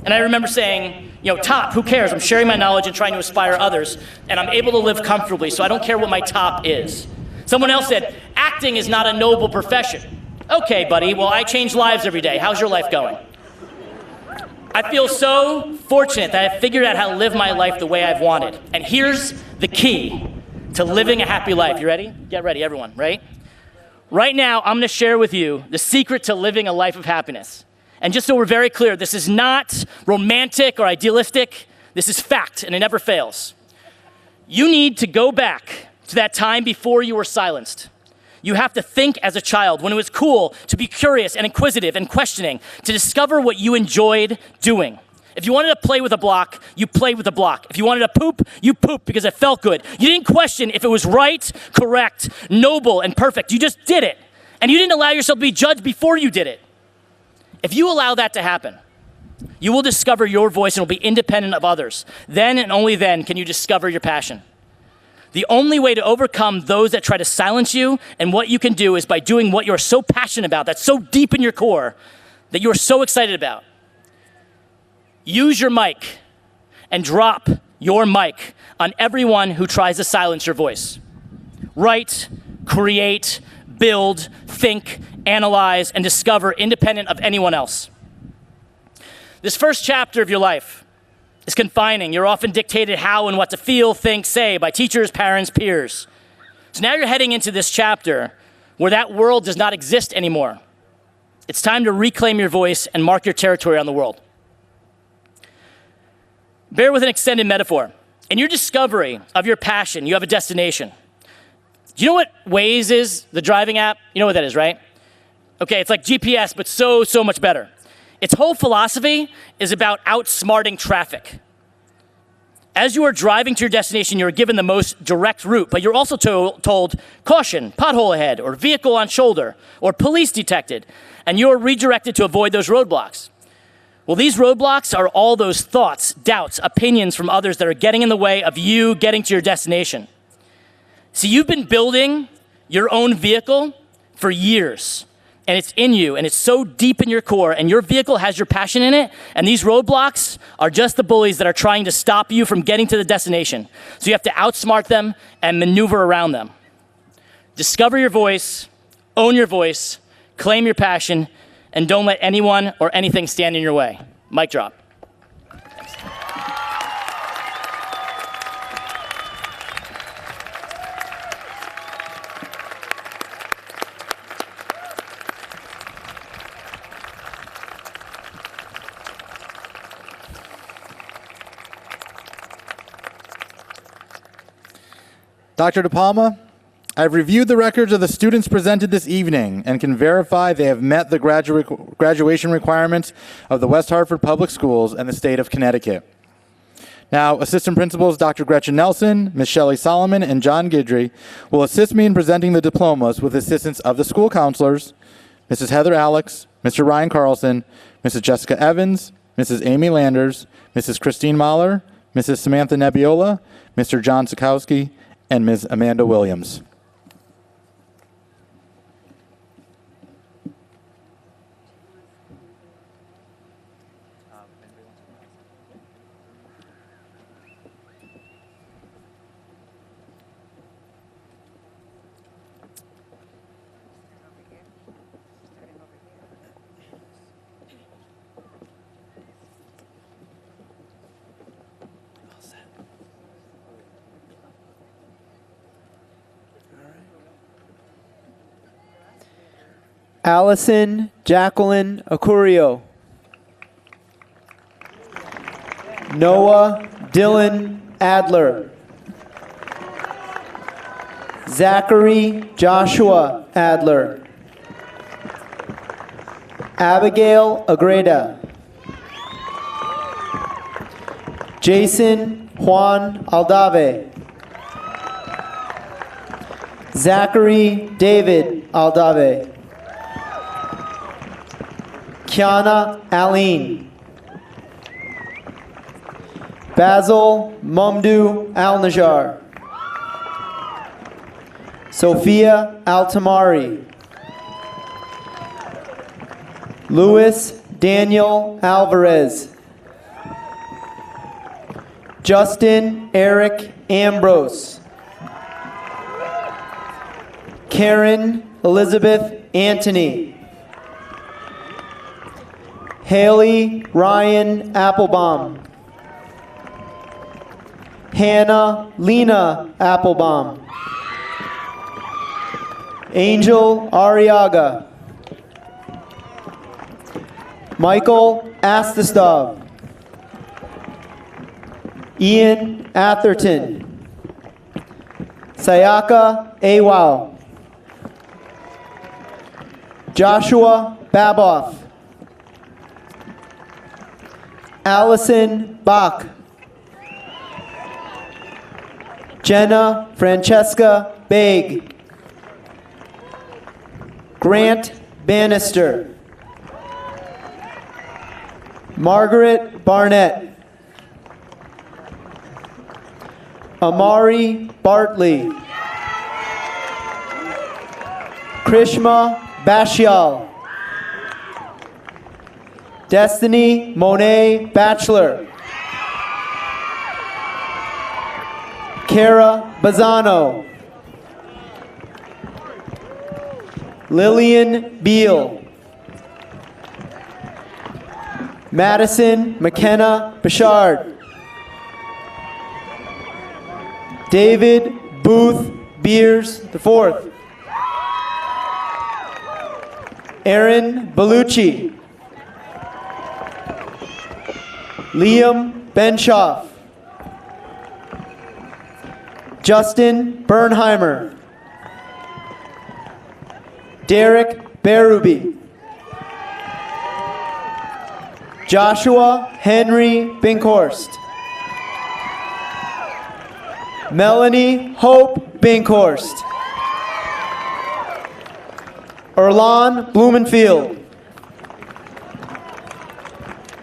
And I remember saying, top, who cares? I'm sharing my knowledge and trying to inspire others, and I'm able to live comfortably, so I don't care what my top is. Someone else said, "Acting is not a noble profession." Okay, buddy, well, I change lives every day. How's your life going? I feel so fortunate that I've figured out how to live my life the way I've wanted. And here's the key to living a happy life. You ready? Get ready, everyone, right? Right now, I'm going to share with you the secret to living a life of happiness. And just so we're very clear, this is not romantic or idealistic. This is fact, and it never fails. You need to go back to that time before you were silenced. You have to think as a child, when it was cool to be curious and inquisitive and questioning, to discover what you enjoyed doing. If you wanted to play with a block, you played with a block. If you wanted to poop, you pooped because it felt good. You didn't question if it was right, correct, noble, and perfect. You just did it. And you didn't allow yourself to be judged before you did it. If you allow that to happen, you will discover your voice and will be independent of others. Then and only then can you discover your passion. The only way to overcome those that try to silence you and what you can do is by doing what you're so passionate about, that's so deep in your core, that you're so excited about. Use your mic and drop your mic on everyone who tries to silence your voice. Write, create, build, think, analyze, and discover independent of anyone else. This first chapter of your life is confining. You're often dictated how and what to feel, think, say by teachers, parents, peers. So now you're heading into this chapter where that world does not exist anymore. It's time to reclaim your voice and mark your territory on the world. Bear with an extended metaphor. In your discovery of your passion, you have a destination. Do you know what Waze is, the driving app? You know what that is, right? Okay, it's like GPS, but so much better. Its whole philosophy is about outsmarting traffic. As you are driving to your destination, you are given the most direct route, but you're also told, caution, pothole ahead, or vehicle on shoulder, or police detected, and you are redirected to avoid those roadblocks. Well, these roadblocks are all those thoughts, doubts, opinions from others that are getting in the way of you getting to your destination. See, you've been building your own vehicle for years, and it's in you, and it's so deep in your core, and your vehicle has your passion in it, and these roadblocks are just the bullies that are trying to stop you from getting to the destination. So you have to outsmart them and maneuver around them. Discover your voice, own your voice, claim your passion, and don't let anyone or anything stand in your way. Mic drop. Dr. De Palma, I've reviewed the records of the students presented this evening and can verify they have met the graduation requirements of the West Hartford Public Schools and the state of Connecticut. Now, Assistant Principals Dr. Gretchen Nelson, Ms. Shelley Solomon, and John Guidry will assist me in presenting the diplomas with assistance of the school counselors, Mrs. Heather Alex, Mr. Ryan Carlson, Mrs. Jessica Evans, Mrs. Amy Landers, Mrs. Christine Mahler, Mrs. Samantha Nebiola, Mr. John Sikowski, and Ms. Amanda Williams. Allison Jacqueline Acurio. Noah Dylan Adler. Zachary Joshua Adler. Abigail Agreda. Jason Juan Aldave. Zachary David Aldave. Kiana Aline. Basil Mumdu Al-Najjar. Sophia Altamari. Louis Daniel Alvarez. Justin Eric Ambrose. Karen Elizabeth Anthony. Haley Ryan Applebaum. Hannah Lena Applebaum. Angel Ariaga. Michael Astastov. Ian Atherton. Sayaka Awal. Joshua Baboff. Allison Bach. Jenna Francesca Baig. Grant Bannister. Margaret Barnett. Amari Bartley. Krishma Bashyal. Destiny Monet Bachelor. Kara Bazzano. Lillian Beal. Madison McKenna Bouchard. David Booth Beers IV. Aaron Bellucci. Liam Benshoff. Justin Bernheimer. Derek Berube. Joshua Henry Binkhorst. Melanie Hope Binkhorst. Erlon Blumenfield.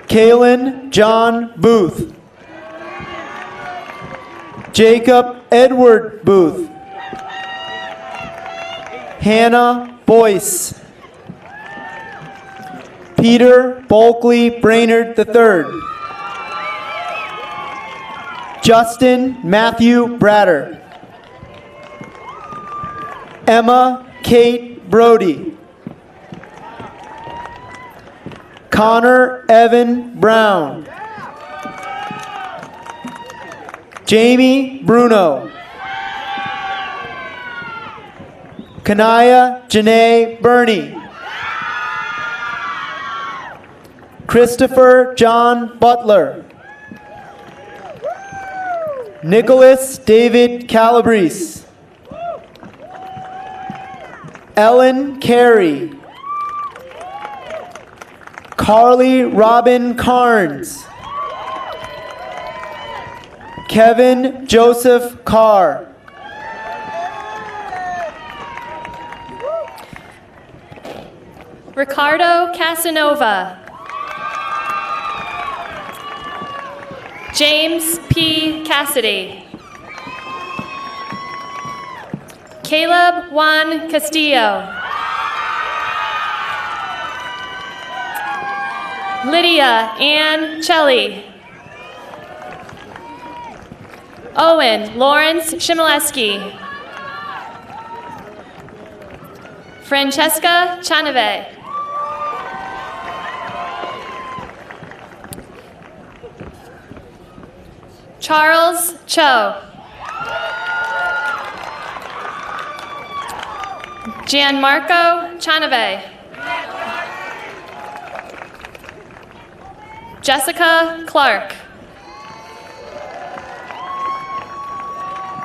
Kalen John Booth. Jacob Edward Booth. Hannah Boyce. Peter Bulkley Brainerd III. Justin Matthew Bratter. Emma Kate Brody. Connor Evan Brown. Jamie Bruno. Kanaya Janae Burney. Christopher John Butler. Nicholas David Calabrese. Ellen Carey. Carly Robin Carnes. Kevin Joseph Carr. Ricardo Casanova. James P. Cassidy. Caleb Juan Castillo. Lydia Ann Chelly. Owen Lawrence Shimileski. Francesca Chanave. Charles Cho. Gianmarco Chanave. Jessica Clark.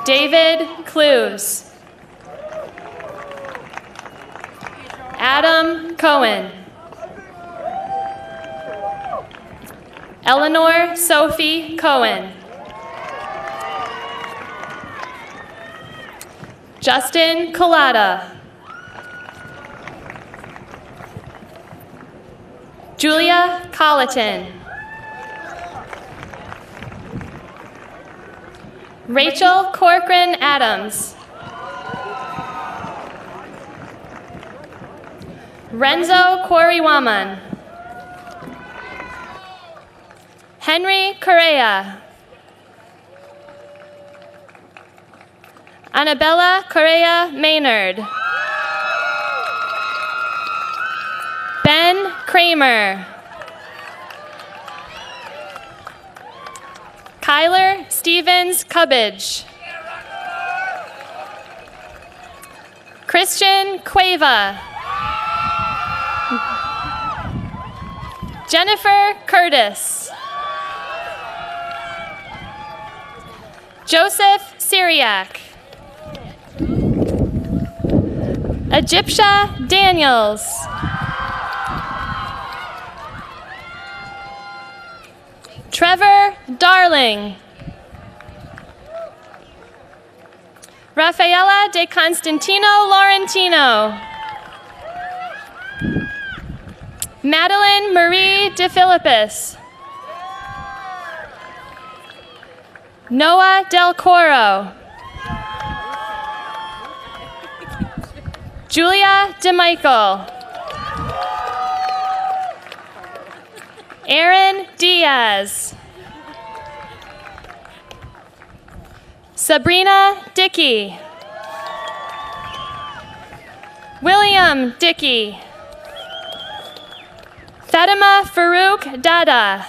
David Clues. Adam Cohen. Eleanor Sophie Cohen. Justin Collada. Julia Colleton. Rachel Corcoran Adams. Renzo Kwariwaman. Henry Correa. Annabella Correa Maynard. Ben Kramer. Kyler Stevens Cubbage. Christian Cueva. Jennifer Curtis. Joseph Syriac. Egyptia Daniels. Trevor Darling. Rafaela de Constantino Laurentino. Madeline Marie de Philippus. Noah Del Coro. Julia DeMichael. Aaron Diaz. Sabrina Dickey. William Dickey. Fatima Farouk Dada.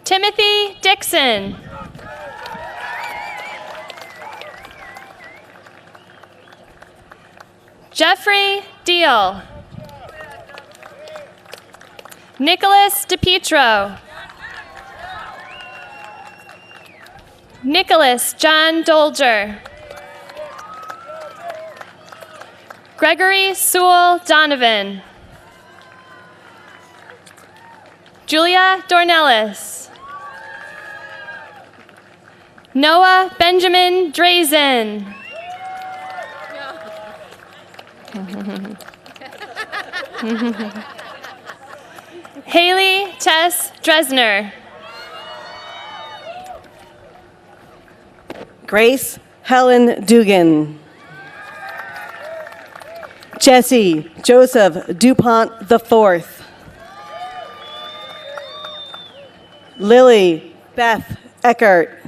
Timothy Dixon. Jeffrey Deal. Nicholas DePietro. Nicholas John Dolger. Gregory Sewell Donovan. Julia Dornellis. Noah Benjamin Drazen. Haley Tess Dresner. Grace Helen Dugan. Jesse Joseph DuPont IV. Lily Beth Eckert.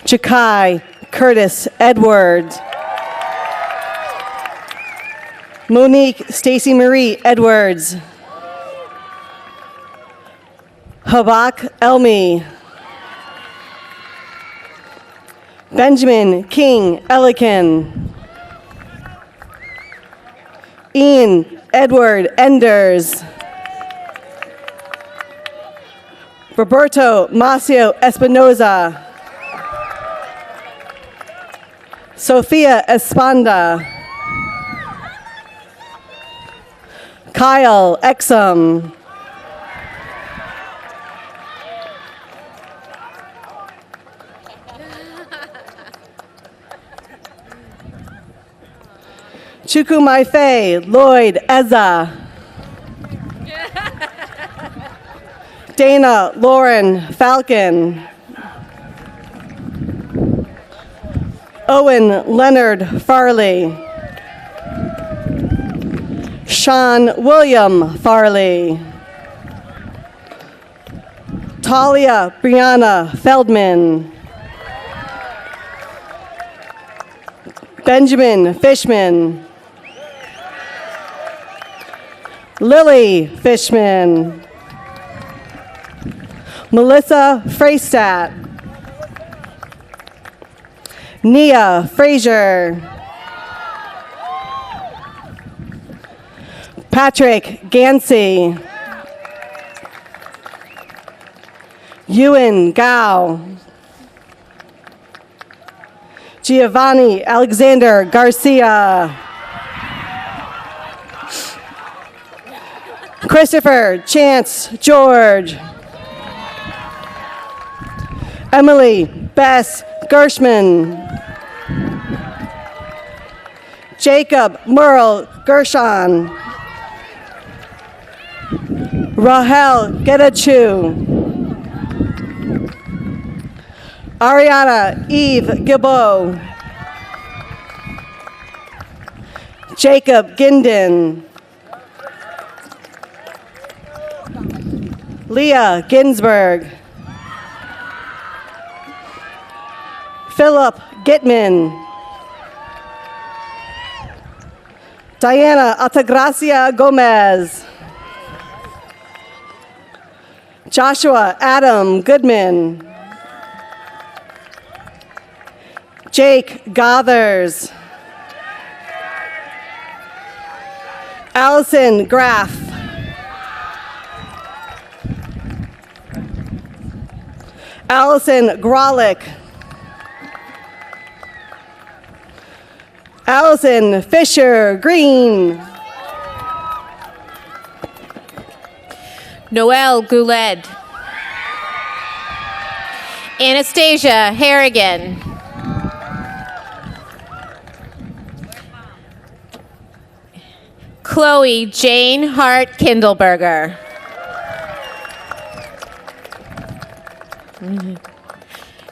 Jacai Curtis Edwards. Monique Stacy Marie Edwards. Habak Elmi. Benjamin King Ellikin. Ian Edward Enders. Roberto Macio Espinoza. Sofia Espanda. Kyle Exum. Chukwumaife Lloyd Eza. Dana Lauren Falcon. Owen Leonard Farley. Sean William Farley. Talia Brianna Feldman. Benjamin Fishman. Lily Fishman. Melissa Freystat. Nia Frazier. Patrick Gansey. Ewan Gao. Giovanni Alexander Garcia. Christopher Chance George. Emily Bess Gershman. Jacob Merle Gershon. Rahel Getachew. Ariana Eve Gilbo. Jacob Ginden. Leah Ginsberg. Philip Gitman. Diana Altagracia Gomez. Joshua Adam Goodman. Jake Gothers. Allison Graff. Allison Grolick. Allison Fisher Green. Noelle Gouled. Anastasia Harrigan. Chloe Jane Hart Kindleberger.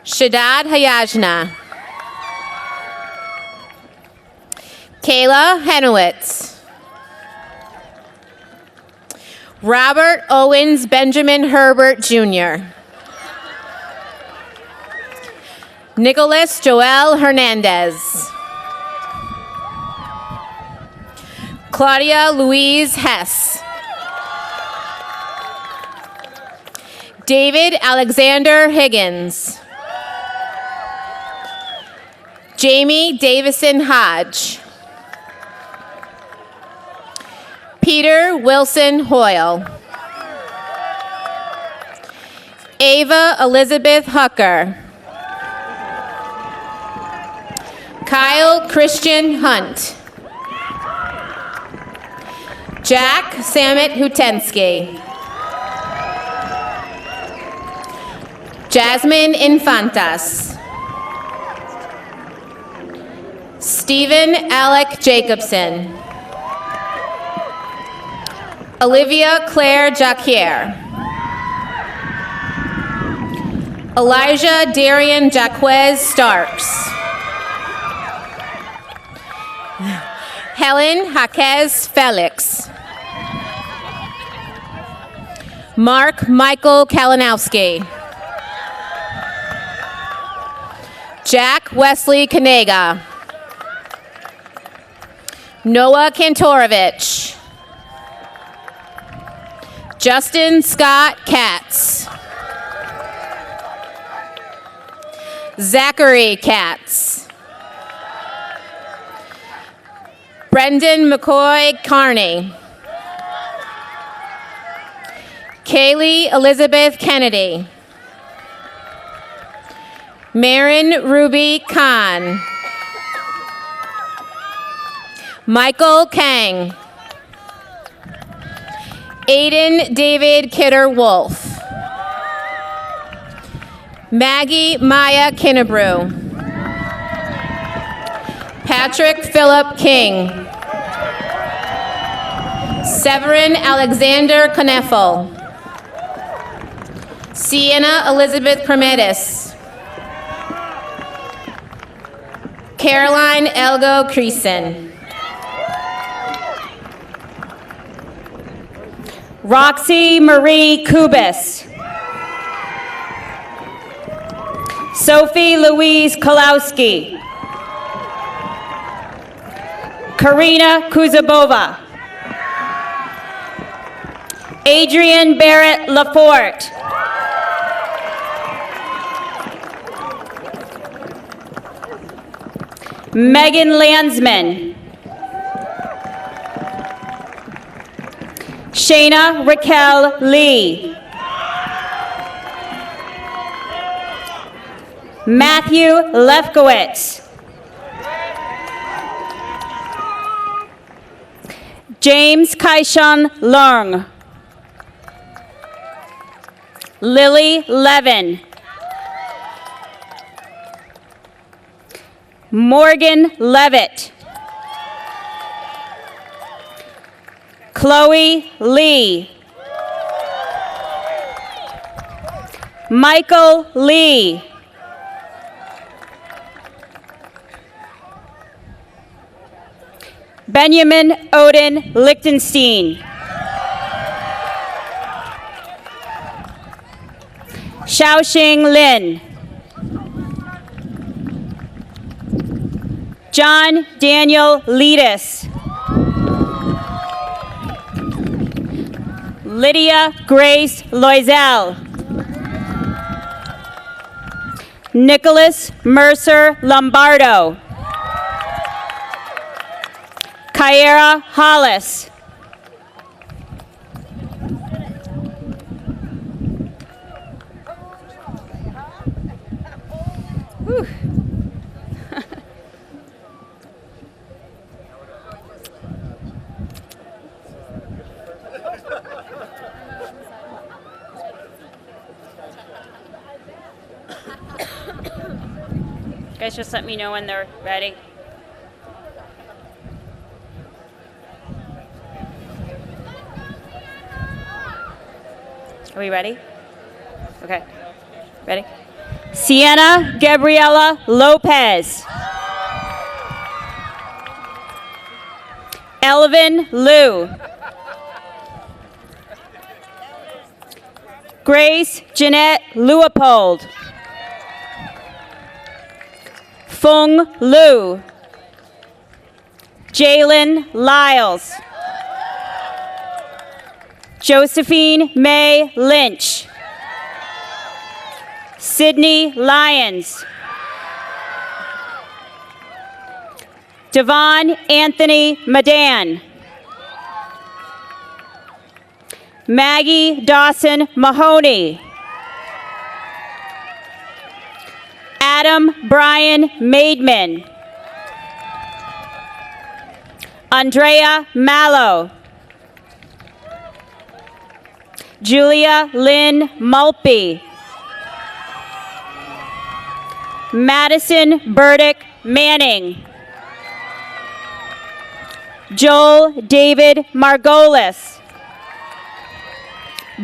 Shadad Hayajna. Kayla Henowitz. Robert Owens Benjamin Herbert Jr. Nicholas Joel Hernandez. Claudia Louise Hess. David Alexander Higgins. Jamie Davison Hodge. Peter Wilson Hoyle. Ava Elizabeth Hucker. Kyle Christian Hunt. Jack Samit Hutensky. Jasmine Infantas. Stephen Alec Jacobson. Olivia Claire Jacquier. Elijah Darian Jaquez Starks. Helen Jaquez Felix. Mark Michael Kalinowski. Jack Wesley Kanega. Noah Kantorovich. Justin Scott Katz. Zachary Katz. Brendan McCoy Carney. Kaylee Elizabeth Kennedy. Marin Ruby Khan. Michael Kang. Aiden David Kidder Wolf. Maggie Maya Kinnebrew. Patrick Philip King. Severin Alexander Kneffel. Sienna Elizabeth Promedis. Caroline Elgo Creason. Roxy Marie Kubis. Sophie Louise Kolowski. Karina Kuzabova. Adrian Barrett Laforte. Megan Landsman. Shayna Raquel Lee. Matthew Lefkowitz. James Kaishan Lung. Lily Levin. Morgan Levitt. Chloe Lee. Michael Lee. Benjamin Odin Lichtenstein. Xiaoxing Lin. John Daniel Leadis. Lydia Grace Loisel. Nicholas Mercer Lombardo. Kyra Hollis. Whew. Guys, just let me know when they're ready. Are we ready? Okay. Ready? Sienna Gabriela Lopez. Elvin Liu. Grace Jeanette Leopold. Fung Liu. Jalen Lyles. Josephine May Lynch. Sydney Lyons. Devon Anthony Madan. Maggie Dawson Mahoney. Adam Brian Maidman. Andrea Mallow. Julia Lynn Malpe. Madison Burdick Manning. Joel David Margolis.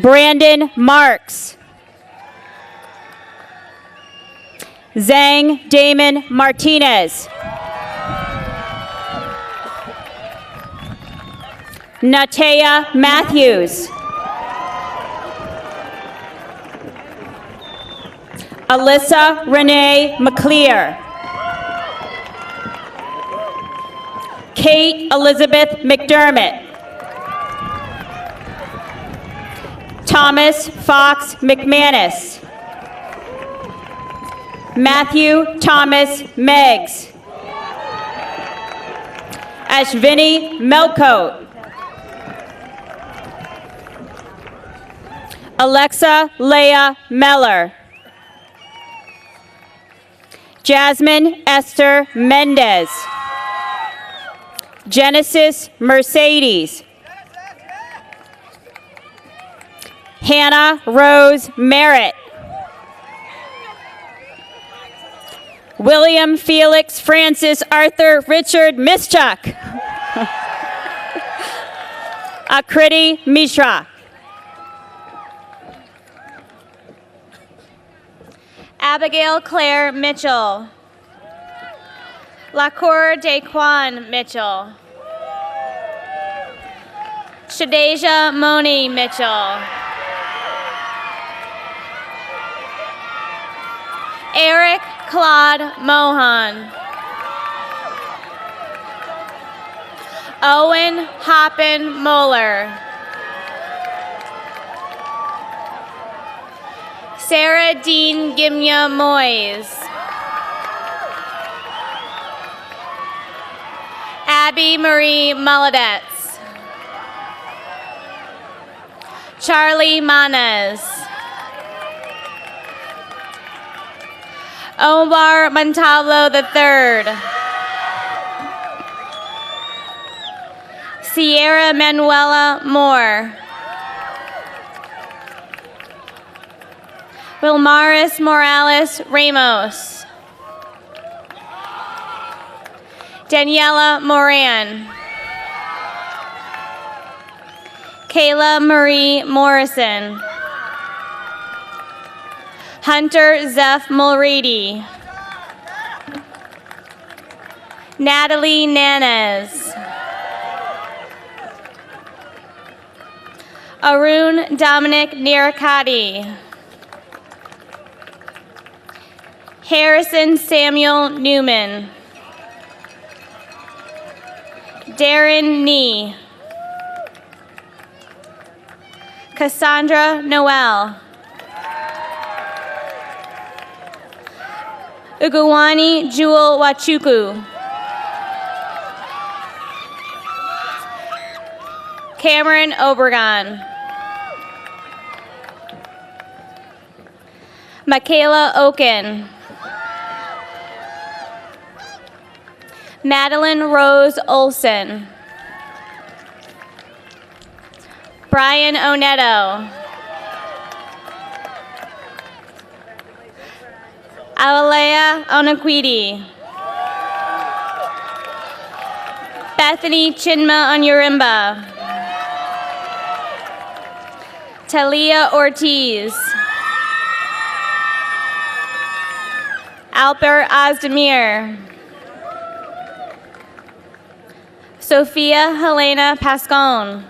Brandon Marks. Zhang Damon Martinez. Natea Matthews. Alyssa Renee McClear. Kate Elizabeth McDermott. Thomas Fox McManus. Matthew Thomas Meggs. Ashvini Melcote. Alexa Leah Meller. Jasmine Esther Mendez. Genesis Mercedes. Hannah Rose Merritt. William Felix Francis Arthur Richard Mischuk. Akriti Mishra. Abigail Claire Mitchell. Lacour Daquan Mitchell. Shadeja Moni Mitchell. Eric Claude Mohan. Owen Hoppen Moeller. Sarah Dean Gimya Moyes. Abby Marie Muladetz. Charlie Manes. Omar Montalvo III. Sierra Manuela Moore. Wilmaris Morales Ramos. Daniela Moran. Kayla Marie Morrison. Hunter Zeph Mulready. Natalie Nanes. Arun Dominic Nirikati. Harrison Samuel Newman. Darren Nee. Cassandra Noel. Uguwani Jewel Wachuku. Cameron Obregon. Michaela Oken. Madeline Rose Olson. Brian Oneto. Awalea Onakwidi. Bethany Chinma Onyurimba. Talia Ortiz. Albert Ozdemir. Sophia Helena Pascone.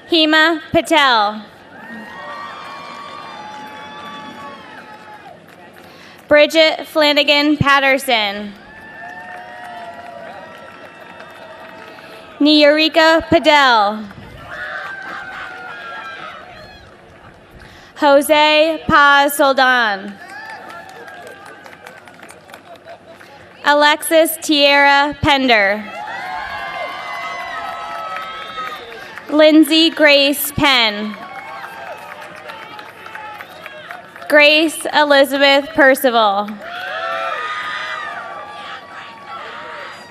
Hema Patel. Bridget Flanagan Patterson. Niyarika Padel. Jose Paz Soldan. Alexis Tierra Pender. Lindsay Grace Penn. Grace Elizabeth Percival.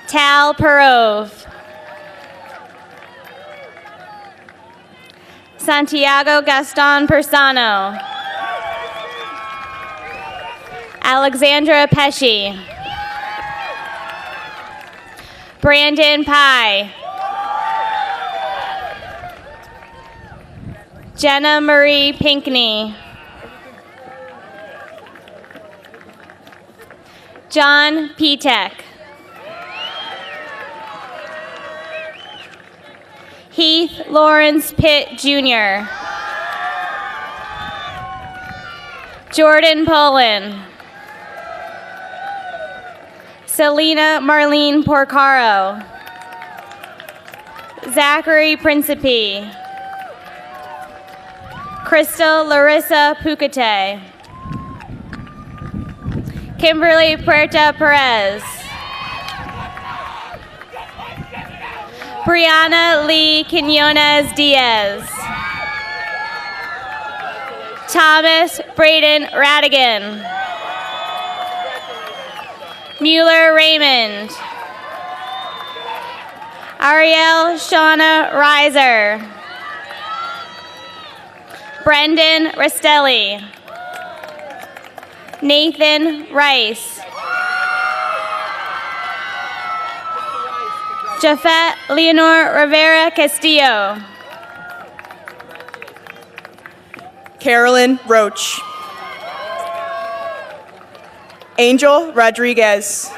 Tal Perove. Santiago Gaston Persano. Alexandra Pesci. Brandon Pye. Jenna Marie Pinkney. John Pitek. Heath Lawrence Pitt Jr. Jordan Poland. Selena Marlene Porcaro. Zachary Principe. Crystal Larissa Pucate. Kimberly Puerta Perez. Brianna Lee Quinones Diaz. Thomas Braden Radigan. Mueller Raymond. Ariel Shauna Reiser. Brendan Restelli. Nathan Rice. Jafet Leonor Rivera Castillo. Carolyn Roach. Angel Rodriguez.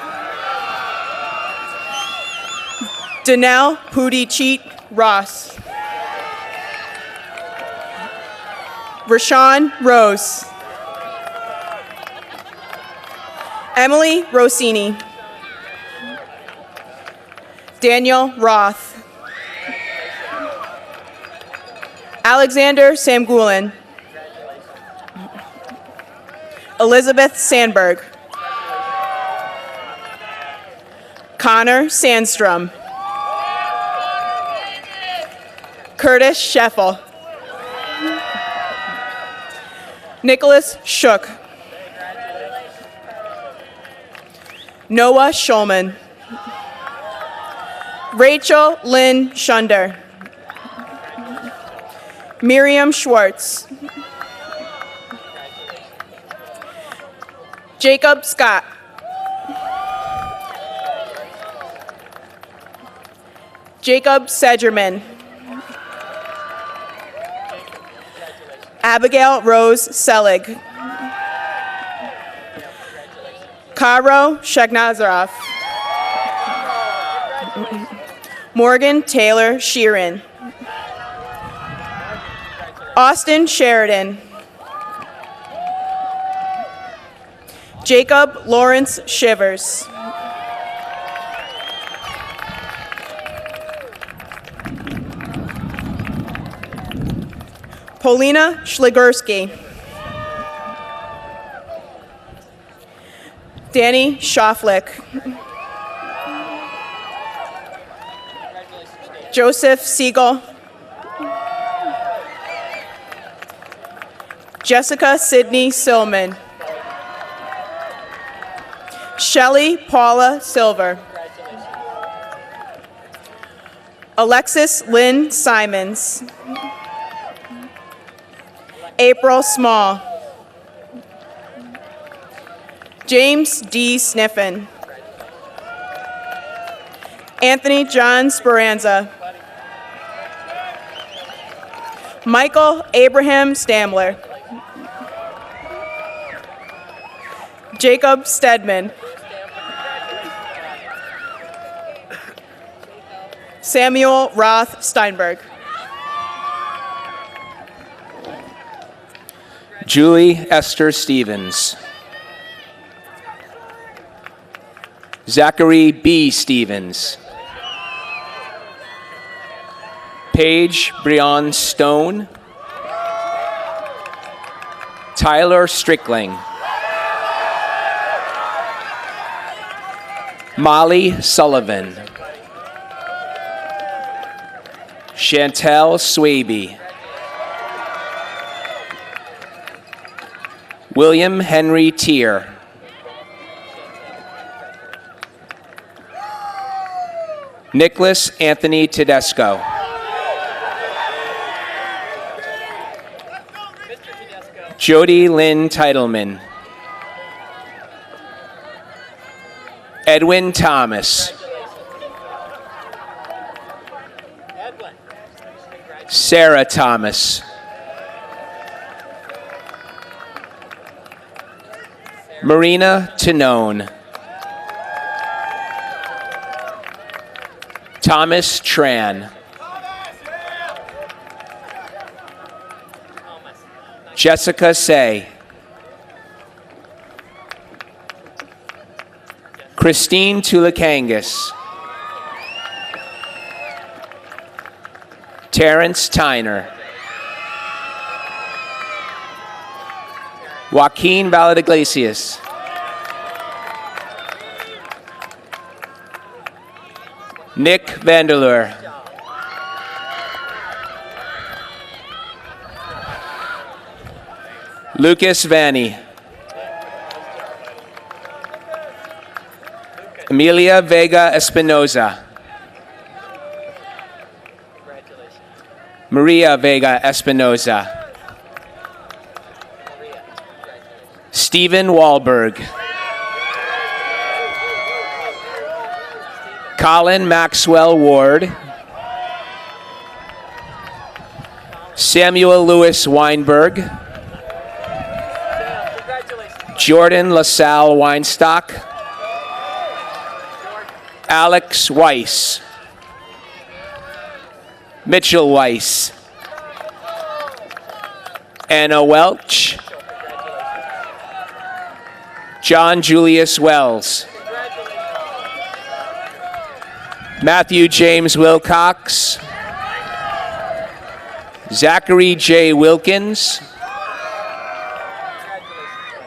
Danelle Pudi-Cheat Ross. Rashawn Rose. Emily Rossini. Daniel Roth. Alexander Samgulin. Elizabeth Sandberg. Connor Sandstrom. Curtis Scheffel. Nicholas Shook. Noah Schulman. Rachel Lynn Shunder. Miriam Schwartz. Jacob Scott. Jacob Sedgerman. Abigail Rose Selig. Karo Shagnazarov. Morgan Taylor Sheeran. Austin Sheridan. Jacob Lawrence Shivers. Polina Schligersky. Danny Schoflick. Joseph Siegel. Jessica Sidney Silman. Shelley Paula Silver. Alexis Lynn Simons. April Small. James D. Sniffen. Anthony John Speranza. Michael Abraham Stamler. Jacob Stedman. Samuel Roth Steinberg. Julie Esther Stevens. Zachary B. Stevens. Paige Breon Stone. Tyler Strickling. Molly Sullivan. Chantel Swaby. William Henry Tier. Nicholas Anthony Tedesco. Jody Lynn Titleman. Edwin Thomas. Sarah Thomas. Marina Tanone. Thomas Tran. Jessica Say. Christine Tulakangas. Terrence Tyner. Joaquin Valadiglesias. Nick Vanderleer. Lucas Vanny. Amelia Vega Espinoza. Maria Vega Espinoza. Stephen Wahlberg. Colin Maxwell Ward. Samuel Lewis Weinberg. Jordan LaSalle Weinstock. Alex Weiss. Mitchell Weiss. Anna Welch. John Julius Wells. Matthew James Wilcox. Zachary J. Wilkins.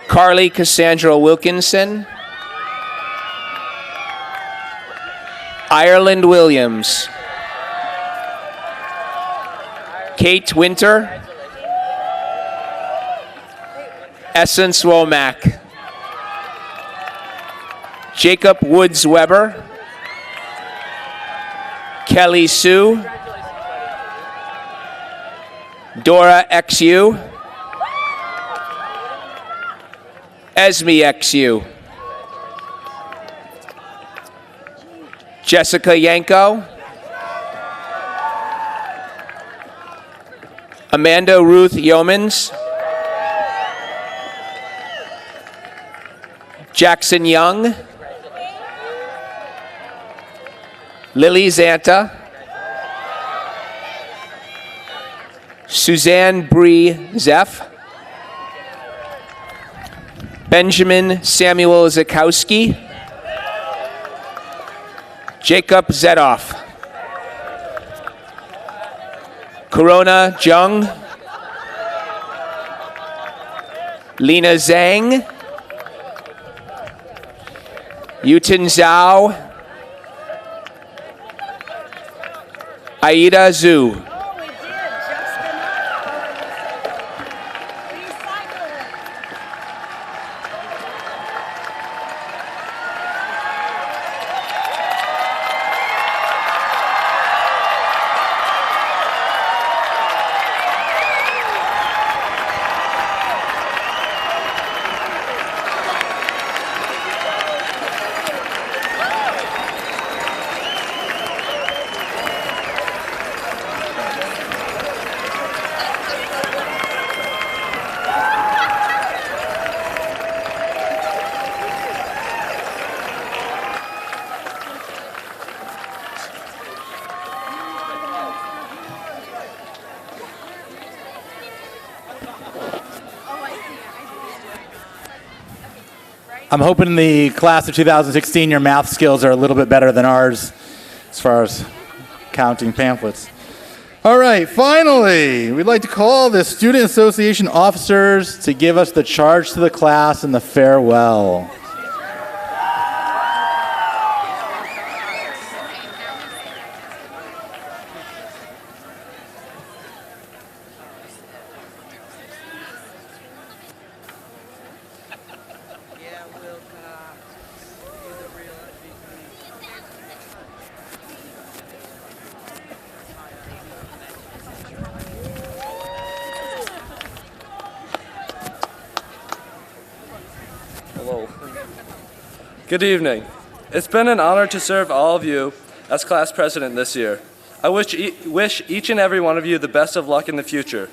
Carly Cassandra Wilkinson. Ireland Williams. Kate Winter. Essence Womack. Jacob Woods Weber. Kelly Sue. Dora XU. Esme XU. Jessica Yanko. Amanda Ruth Yeomans. Jackson Young. Lily Zanta. Suzanne Bree Zeff. Benjamin Samuel Zakowski. Jacob Zedoff. Corona Jung. Lena Zhang. Yutin Zhao. Aida Zhu. I'm hoping in the class of 2016 your math skills are a little bit better than ours as far as counting pamphlets. All right, finally, we'd like to call the Student Association officers to give us the charge to the class and the farewell. Good evening. It's been an honor to serve all of you as class president this year. I wish each and every one of you the best of luck in the future.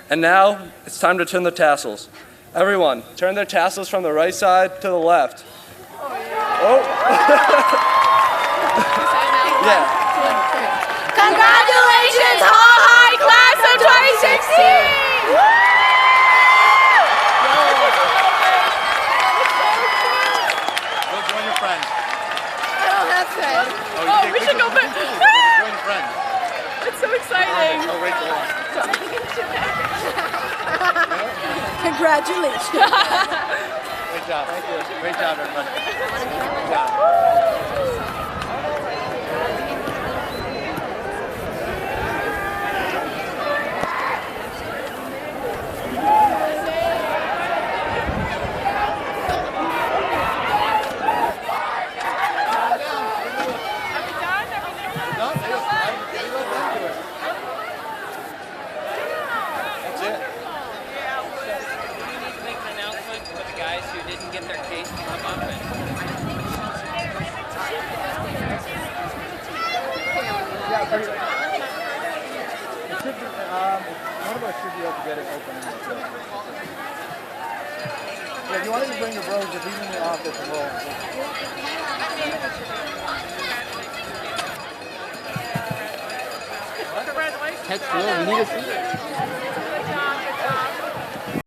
And now, it's time to turn the tassels. Everyone, turn their tassels from the right side to the left. Oh. Yeah. Congratulations, Hall High Class of 2016! Go join your friends. I don't have friends. Oh, we should go back. Join your friends. It's so exciting. Oh, Rachel. Congratulations. Great job. Thank you. Great job, everybody. Good job. One of us should be able to get it open. Yeah, if you wanted to bring your bros, if he's in the office and roll. Congratulations. Heck, we need a seat.